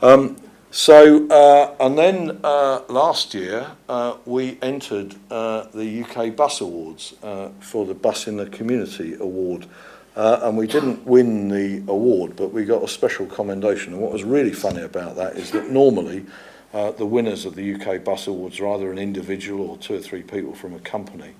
Speaker 2: And then last year we entered the UK Bus Awards for the Bus in the Community Award, and we didn't win the award, but we got a special commendation. And what was really funny about that is that normally the winners of the UK Bus Awards are either an individual or 2 or 3 people from a company.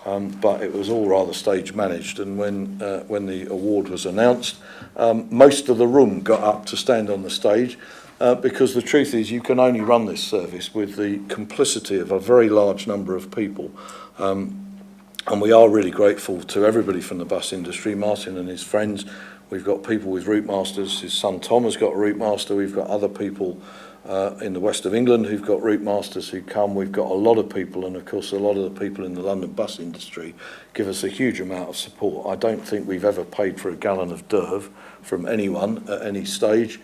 Speaker 2: But it was all rather stage managed, and when the award was announced, most of the room got up to stand on the stage, because the truth is you can only run this service with the complicity of a very large number of people, and we are really grateful to everybody from the bus industry, Martin and his friends. We've got people with Routemasters. His son Tom has got a Routemester. We've got other people in the west of England who've got Routemasters who come. We've got a lot of people, and of course a lot of the people in the London bus industry give us a huge amount of support. I don't think we've ever paid for a gallon of Derv from anyone at any stage.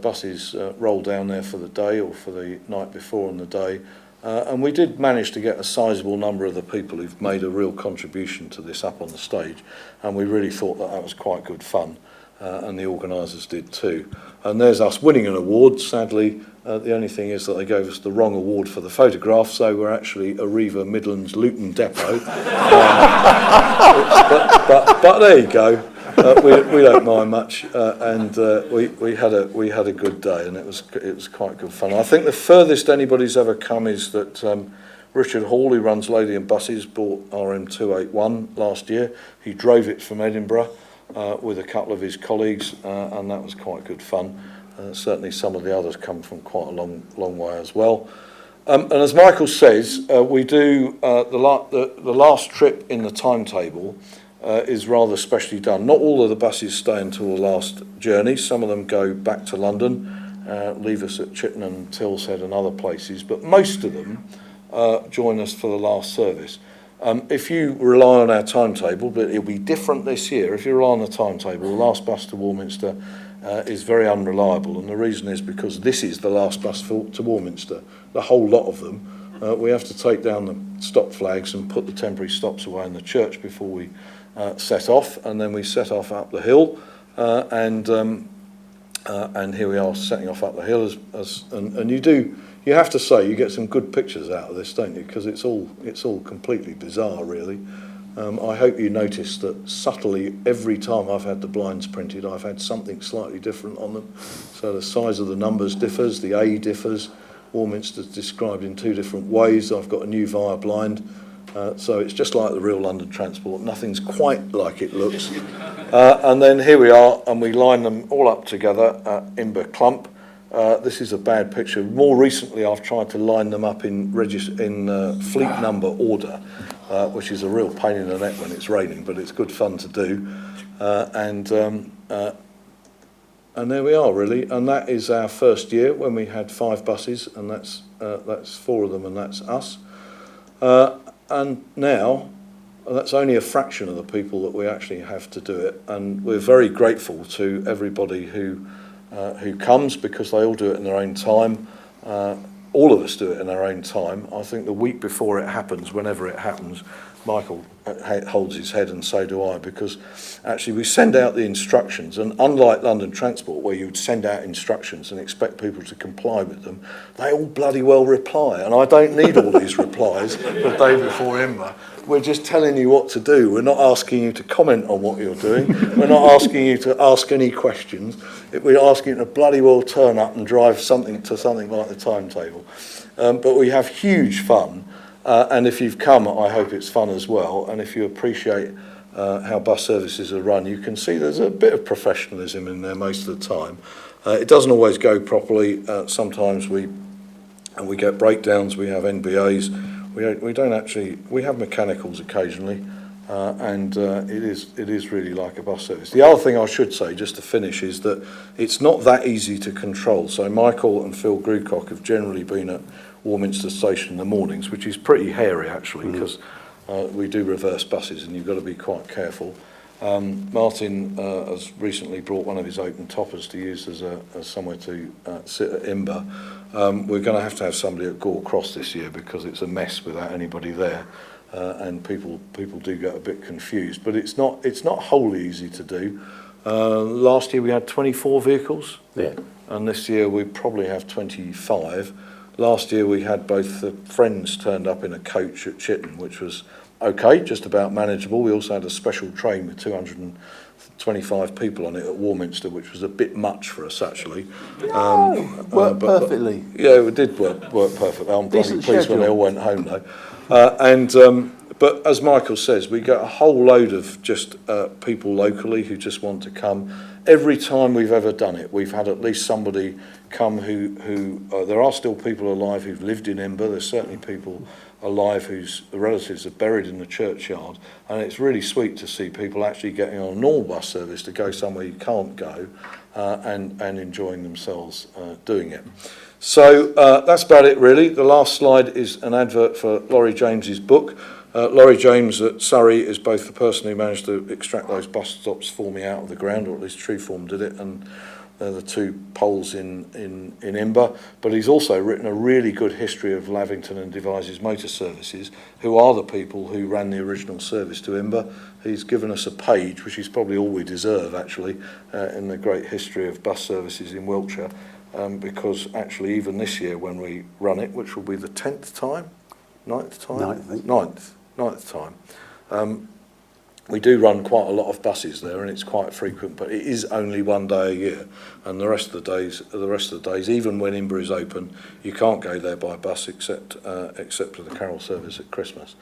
Speaker 2: Buses roll down there for the day or for the night before on the day, and we did manage to get a sizable number of the people who've made a real contribution to this up on the stage, and we really thought that was quite good fun. And the organisers did too. And there's us winning an award. Sadly, the only thing is that they gave us the wrong award for the photograph, so we're actually Arriva Midlands Luton Depot. But there you go. We don't mind much, and we had a good day, and it was quite good fun. I think the furthest anybody's ever come is that Richard Hall, who runs Lady and Buses, bought RM281 last year. He drove it from Edinburgh with a couple of his colleagues, and that was quite good fun. Certainly some of the others come from quite a long way as well. And as Michael says, we do the last trip in the timetable is rather specially done. Not all of the buses stay until the last journey. Some of them go back to London, leave us at Chitterne and Tilshead and other places, but most of them join us for the last service. If you rely on our timetable, but it'll be different this year, if you rely on the timetable, the last bus to Warminster is very unreliable, and the reason is because this is the last bus to Warminster. The whole lot of them, we have to take down the stop flags and put the temporary stops away in the church before we set off, and then we set off up the hill, and here we are setting off up the hill, and you have to say you get some good pictures out of this, don't you? Because it's all completely bizarre, really. I hope you noticed that subtly every time I've had the blinds printed, I've had something slightly different on them. So the size of the numbers differs, the A differs. Warminster's described in 2 different ways. I've got a new via blind, so it's just like the real London Transport. Nothing's quite like it looks. And then here we are, and we line them all up together at Imber Clump. This is a bad picture. More recently, I've tried to line them up in fleet number order, which is a real pain in the neck when it's raining, but it's good fun to do. And there we are, really. And that is our first year when we had 5 buses, and that's 4 of them, and that's us. And now, that's only a fraction of the people that we actually have to do it, and we're very grateful to everybody who comes, because they all do it in their own time. All of us do it in our own time. I think the week before it happens, whenever it happens, Michael holds his head, and so do I, because actually we send out the instructions, and unlike London Transport, where you would send out instructions and expect people to comply with them, they all bloody well reply, and I don't need all these replies the day before Imber. We're just telling you what to do. We're not asking you to comment on what you're doing. We're not asking you to ask any questions. We're asking you to bloody well turn up and drive something like the timetable. But we have huge fun. And if you've come, I hope it's fun as well. And if you appreciate how bus services are run, you can see there's a bit of professionalism in there most of the time. It doesn't always go properly. Sometimes we get breakdowns. We have NBAs. We have mechanicals occasionally, and it is really like a bus service. The other thing I should say, just to finish, is that it's not that easy to control. So Michael and Phil Grucock have generally been at Warminster Station in the mornings, which is pretty hairy actually, because we do reverse buses and you've got to be quite careful. Martin has recently brought one of his open toppers to use as somewhere to sit at Imber. We're going to have somebody at Gore Cross this year because it's a mess without anybody there, and people do get a bit confused. But it's not wholly easy to do. Last year we had 24 vehicles, and this year we probably have 25. Last year we had both the friends turned up in a coach at Chitterne, which was okay, just about manageable. We also had a special train with 225 people on it at Warminster, which was a bit much for us actually.
Speaker 3: Worked perfectly.
Speaker 2: Yeah, it did work perfectly. I'm bloody pleased when they all went home though. But as Michael says, we get a whole load of just people locally who just want to come. Every time we've ever done it, we've had at least somebody come who there are still people alive who've lived in Imber. There's certainly people alive whose relatives are buried in the churchyard, and it's really sweet to see people actually getting on a normal bus service to go somewhere you can't go, and enjoying themselves doing it. So that's about it really. The last slide is an advert for Laurie James's book. Laurie James at Surrey is both the person who managed to extract those bus stops for me out of the ground, or at least Trueform did it, and they're the two poles in Imber. But he's also written a really good history of Lavington and Devizes Motor Services, who are the people who ran the original service to Imber. He's given us a page, which is probably all we deserve actually, in the great history of bus services in Wiltshire, because actually even this year when we run it, which will be the 10th time, 9th time? 9th, I think. 9th time. We do run quite a lot of buses there, and it's quite frequent, but it is only one day a year, and the rest of the days, even when Imber is open, you can't go there by bus except for the carol service at Christmas.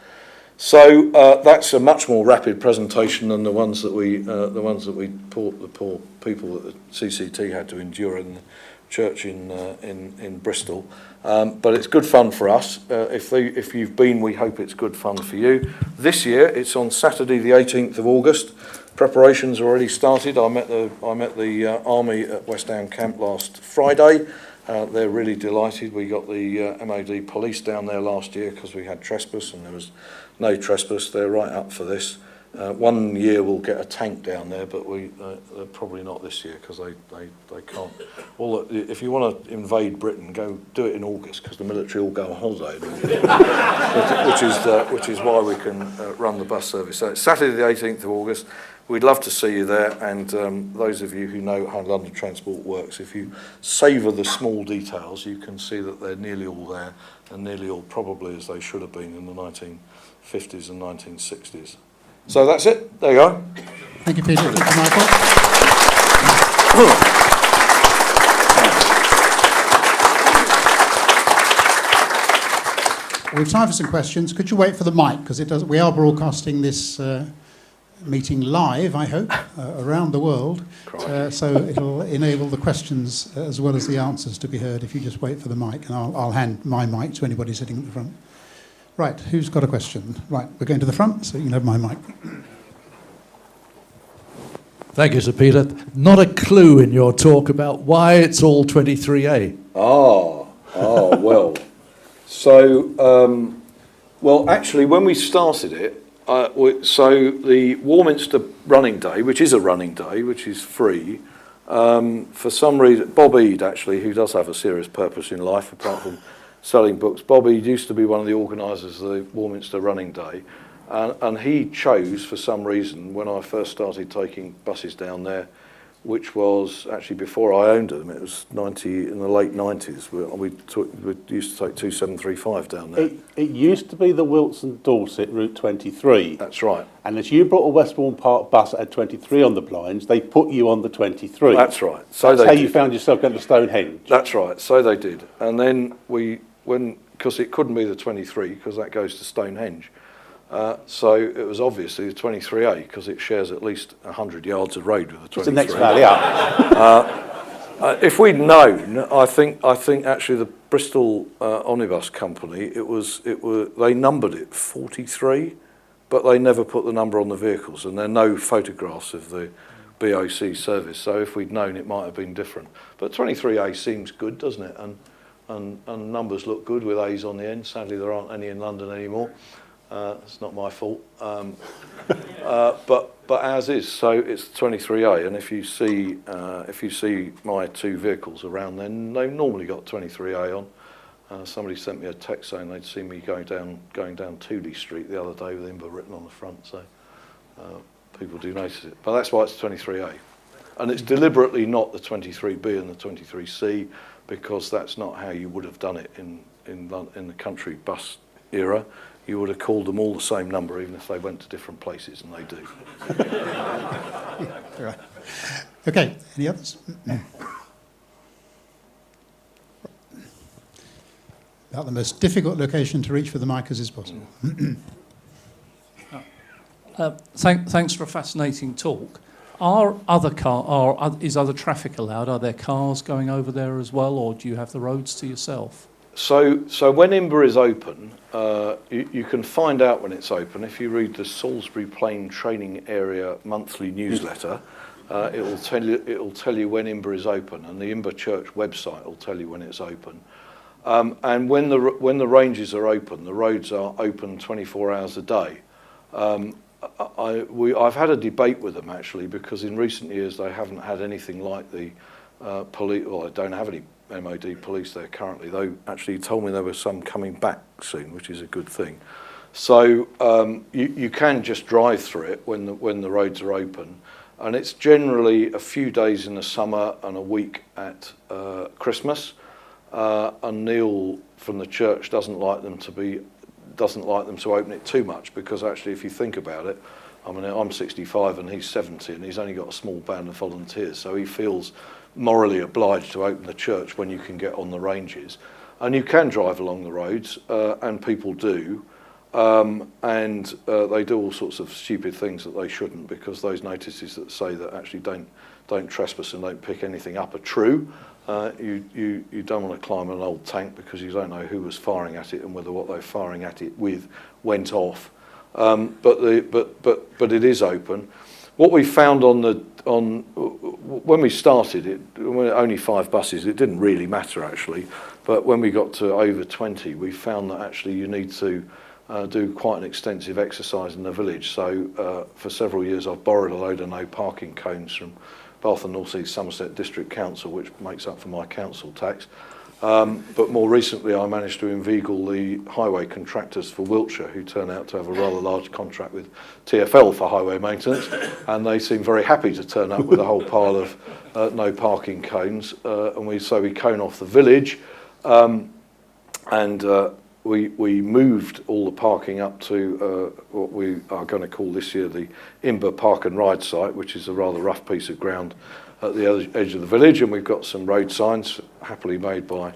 Speaker 2: So that's a much more rapid presentation than the ones that the poor people that the CCT had to endure in the church in Bristol. But it's good fun for us. If you've been, we hope it's good fun for you. This year, it's on Saturday, the 18th of August. Preparations are already started. I met the Army at West Ham Camp last Friday. They're really delighted. We got the MOD police down there last year because we had trespass, and there was no trespass. They're right up for this. One year we'll get a tank down there, but they're probably not this year because they can't. Well, if you want to invade Britain, go do it in August because the military all go on holiday, which is why we can run the bus service. So it's Saturday the 18th of August. We'd love to see you there, and those of you who know how London Transport works, if you savour the small details, you can see that they're nearly all there, and nearly all probably as they should have been in the 1950s and 1960s. So that's it. There you go.
Speaker 1: Thank you, Peter. Thank you, Michael. We have time for some questions. Could you wait for the mic? Because we are broadcasting this meeting live, I hope, around the world. So it'll enable the questions as well as the answers to be heard if you just wait for the mic. And I'll hand my mic to anybody sitting at the front. Right, who's got a question? Right, we're going to the front, so you can have my mic.
Speaker 4: Thank you, Sir Peter. Not a clue in your talk about why it's all 23A.
Speaker 2: Well. So, actually, when we started it, so the Warminster Running Day, which is a running day, which is free, for some reason, Bob Eade, actually, who does have a serious purpose in life, apart from selling books. Bobby used to be one of the organisers of the Warminster Running Day, And he chose, for some reason, when I first started taking buses down there, which was actually before I owned them, it was in the late 90s, we used to take 2735 down there.
Speaker 3: It used to be the Wilson Dorset Route 23.
Speaker 2: That's right.
Speaker 3: And as you brought a Westbourne Park bus that had 23 on the blinds, they put you on the 23.
Speaker 2: That's right.
Speaker 3: That's how you found yourself going to Stonehenge.
Speaker 2: That's right. So they did. And then because it couldn't be the 23 because that goes to Stonehenge. So it was obviously the 23A because it shares at least 100 yards of road with the 23.
Speaker 3: It's the next valley up.
Speaker 2: If we'd known, I think actually the Bristol Omnibus Company, they numbered it 43, but they never put the number on the vehicles, and there are no photographs of the BOC service. So if we'd known, it might have been different. But 23A seems good, doesn't it? And numbers look good with A's on the end. Sadly, there aren't any in London anymore. It's not my fault, but ours is. So it's 23A, and if you see my two vehicles around, then they've normally got 23A on. Somebody sent me a text saying they'd seen me going down Tooley Street the other day with Imber written on the front. So people do notice it, but that's why it's 23A, and it's deliberately not the 23B and the 23C because that's not how you would have done it in the country bus era. You would have called them all the same number, even if they went to different places, and they do.
Speaker 1: Right. Okay, any others? About the most difficult location to reach for the mic as is possible.
Speaker 5: Thanks for a fascinating talk. Is other traffic allowed? Are there cars going over there as well, or do you have the roads to yourself?
Speaker 2: So when Imber is open, you can find out when it's open if you read the Salisbury Plain Training Area monthly newsletter. It will tell you when Imber is open, and the Imber Church website will tell you when it's open. And when the ranges are open, the roads are open 24 hours a day. I've had a debate with them actually because in recent years they haven't had anything like the police. Well, they don't have any MOD police there currently, though actually he told me there were some coming back soon, which is a good thing. So you can just drive through it when the roads are open, and it's generally a few days in the summer and a week at Christmas. And Neil from the church doesn't like them to open it too much because actually, if you think about it, I mean, I'm 65 and he's 70, and he's only got a small band of volunteers, so he feels morally obliged to open the church when you can get on the ranges. And you can drive along the roads, and people do, and they do all sorts of stupid things that they shouldn't, because those notices that say that actually don't trespass and don't pick anything up are true. You don't want to climb an old tank because you don't know who was firing at it and whether what they were firing at it with went off. But it is open. What we found when we started it, only 5 buses, it didn't really matter actually. But when we got to over 20, we found that actually you need to do quite an extensive exercise in the village. So for several years, I've borrowed a load of no parking cones from Bath and North East Somerset District Council, which makes up for my council tax. But more recently, I managed to inveigle the highway contractors for Wiltshire, who turn out to have a rather large contract with TfL for highway maintenance, and they seem very happy to turn up with a whole pile of no parking cones. And we cone off the village, and we moved all the parking up to what we are going to call this year the Imber Park and Ride site, which is a rather rough piece of ground at the edge of the village, and we've got some road signs happily made by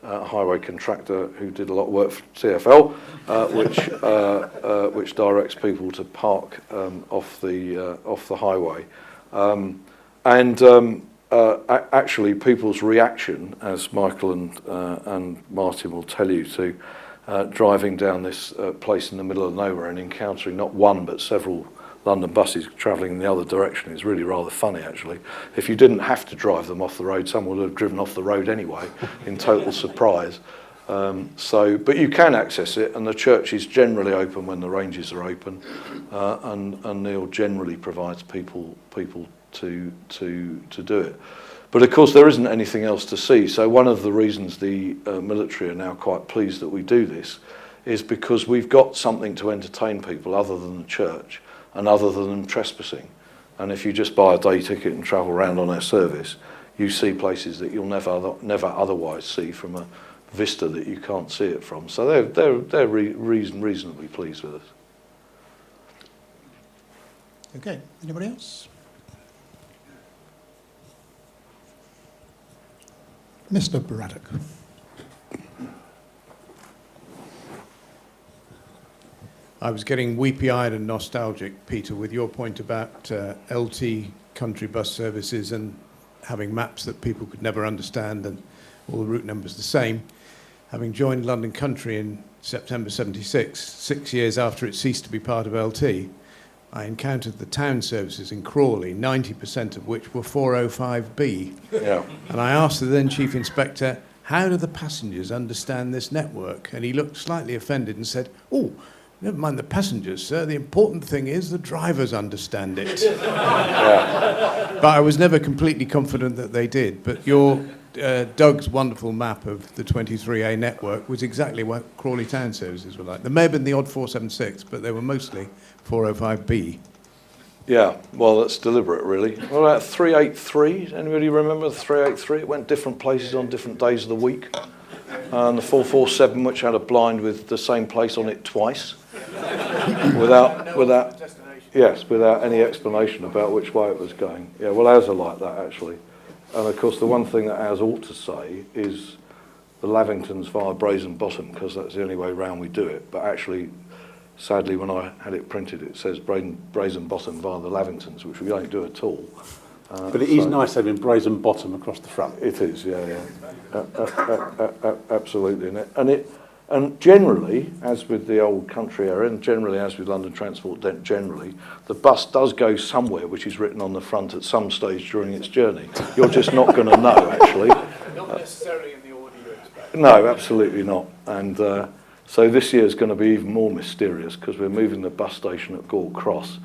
Speaker 2: a highway contractor who did a lot of work for TfL, which directs people to park off the highway. Actually, people's reaction, as Michael and Martin will tell you, to driving down this place in the middle of nowhere and encountering not one but several London buses travelling in the other direction is really rather funny actually. If you didn't have to drive them off the road, someone would have driven off the road anyway in total surprise. But you can access it, and the church is generally open when the ranges are open, and Neil generally provides people to do it. But of course there isn't anything else to see, so one of the reasons the military are now quite pleased that we do this is because we've got something to entertain people other than the church and other than them trespassing. And if you just buy a day ticket and travel around on our service, you see places that you'll never otherwise see from a vista that you can't see it from. So they're reasonably pleased with us.
Speaker 1: Okay, anybody else? Mr. Braddock.
Speaker 6: I was getting weepy-eyed and nostalgic, Peter, with your point about LT country bus services and having maps that people could never understand and all the route numbers the same. Having joined London Country in September 76, 6 years after it ceased to be part of LT, I encountered the town services in Crawley, 90% of which were 405B.
Speaker 2: Yeah.
Speaker 6: And I asked the then Chief Inspector, how do the passengers understand this network? And he looked slightly offended and said, oh, never mind the passengers, sir. The important thing is the drivers understand it.
Speaker 2: Yeah.
Speaker 6: But I was never completely confident that they did. But your Doug's wonderful map of the 23A network was exactly what Crawley Town services were like. There may have been the odd 476, but they were mostly 405B.
Speaker 2: Yeah, well, that's deliberate, really. What about 383? Anybody remember the 383? It went different places on different days of the week. And the 447, which had a blind with the same place on it twice, without any explanation about which way it was going. Yeah, well, ours are like that, actually. And, of course, the one thing that ours ought to say is the Lavingtons via Brazen Bottom, because that's the only way round we do it. But actually, sadly, when I had it printed, it says Brazen Bottom via the Lavingtons, which we don't do at all.
Speaker 3: But it is nice having Brazen Bottom across the front.
Speaker 2: It is, yeah. Absolutely. And generally, as with the old country area, and generally as with London Transport generally, the bus does go somewhere which is written on the front at some stage during its journey. You're just not going to know, actually.
Speaker 6: Not necessarily in the order you expect.
Speaker 2: No, absolutely not. And so this year is going to be even more mysterious because we're moving the bus station at Gore Cross.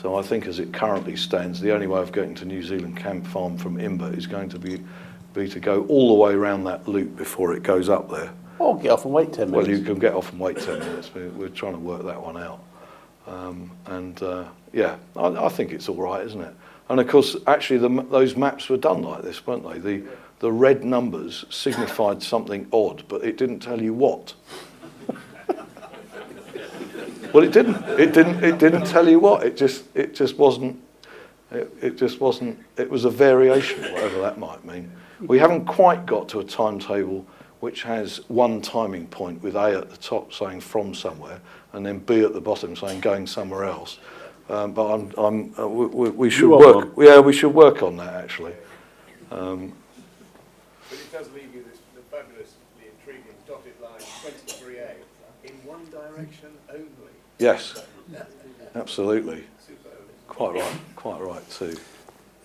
Speaker 2: So I think as it currently stands, the only way of getting to New Zealand Camp Farm from Imber is going to be to go all the way around that loop before it goes up there.
Speaker 3: Or get off and wait 10 minutes.
Speaker 2: Well, you can get off and wait 10 minutes. We're trying to work that one out. I think it's all right, isn't it? And, of course, actually those maps were done like this, weren't they? The red numbers signified something odd, but it didn't tell you what. Well, it didn't tell you what. It just wasn't. It was a variation, whatever that might mean. We haven't quite got to a timetable which has one timing point with A at the top saying from somewhere, and then B at the bottom saying going somewhere else. But we should work. Yeah, we should work on that actually.
Speaker 6: But it does leave you the fabulously intriguing dotted line 23A in one direction only.
Speaker 2: Yes, absolutely. Quite right too.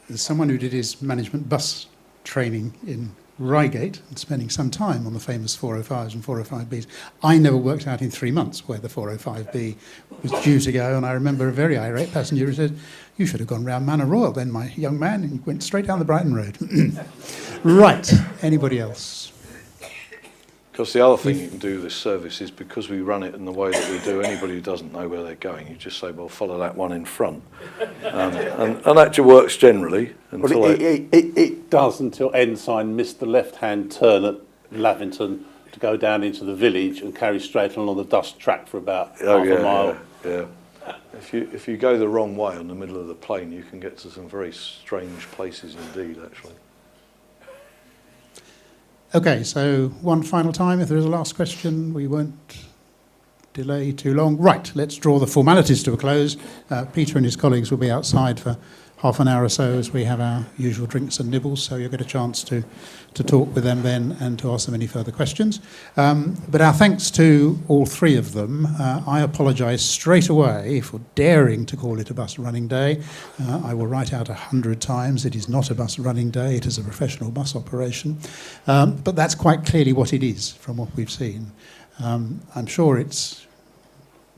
Speaker 1: There's someone who did his management bus training in Reigate and spending some time on the famous 405s and 405Bs. I never worked out in 3 months where the 405B was due to go, and I remember a very irate passenger who said, "You should have gone round Manor Royal then, my young man," and he went straight down the Brighton Road. Right, anybody else?
Speaker 2: Because the other thing you can do with this service is because we run it in the way that we do, anybody who doesn't know where they're going, you just say, well, follow that one in front. And that works generally.
Speaker 3: Well, it does until Ensign missed the left-hand turn at Lavington to go down into the village and carry straight along the dust track for about half a mile.
Speaker 2: Yeah. If you go the wrong way on the middle of the plain, you can get to some very strange places indeed, actually.
Speaker 1: Okay, so one final time, if there is a last question, we won't delay too long. Right, let's draw the formalities to a close. Peter and his colleagues will be outside for half an hour or so as we have our usual drinks and nibbles, so you'll get a chance to talk with them then and to ask them any further questions. But our thanks to all three of them. I apologise straight away for daring to call it a bus running day. I will write out 100 times it is not a bus running day, it is a professional bus operation. But that's quite clearly what it is from what we've seen. I'm sure it's,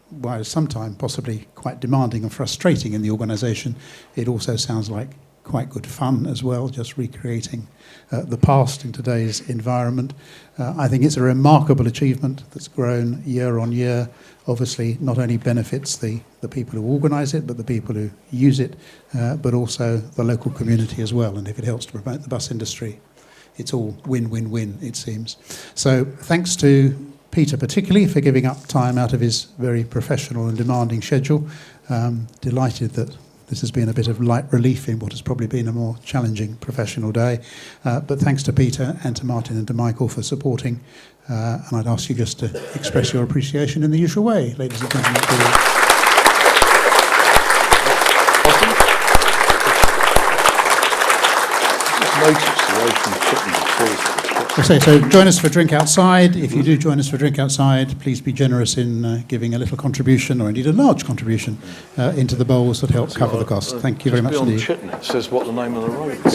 Speaker 1: while sometimes possibly quite demanding and frustrating in the organisation, it also sounds like quite good fun as well, just recreating the past in today's environment. I think it's a remarkable achievement that's grown year on year. Obviously, not only benefits the people who organise it, but the people who use it, but also the local community as well. And if it helps to promote the bus industry, it's all win-win-win, it seems. So thanks to Peter particularly for giving up time out of his very professional and demanding schedule. Delighted that this has been a bit of light relief in what has probably been a more challenging professional day. But thanks to Peter and to Martin and to Michael for supporting. And I'd ask you just to express your appreciation in the usual way, ladies and gentlemen. So join us for drink outside. If you do join us for drink outside, please be generous in giving a little contribution, or indeed a large contribution, into the bowls that help cover the cost. Thank you very much indeed.
Speaker 2: It says what the name of the road is.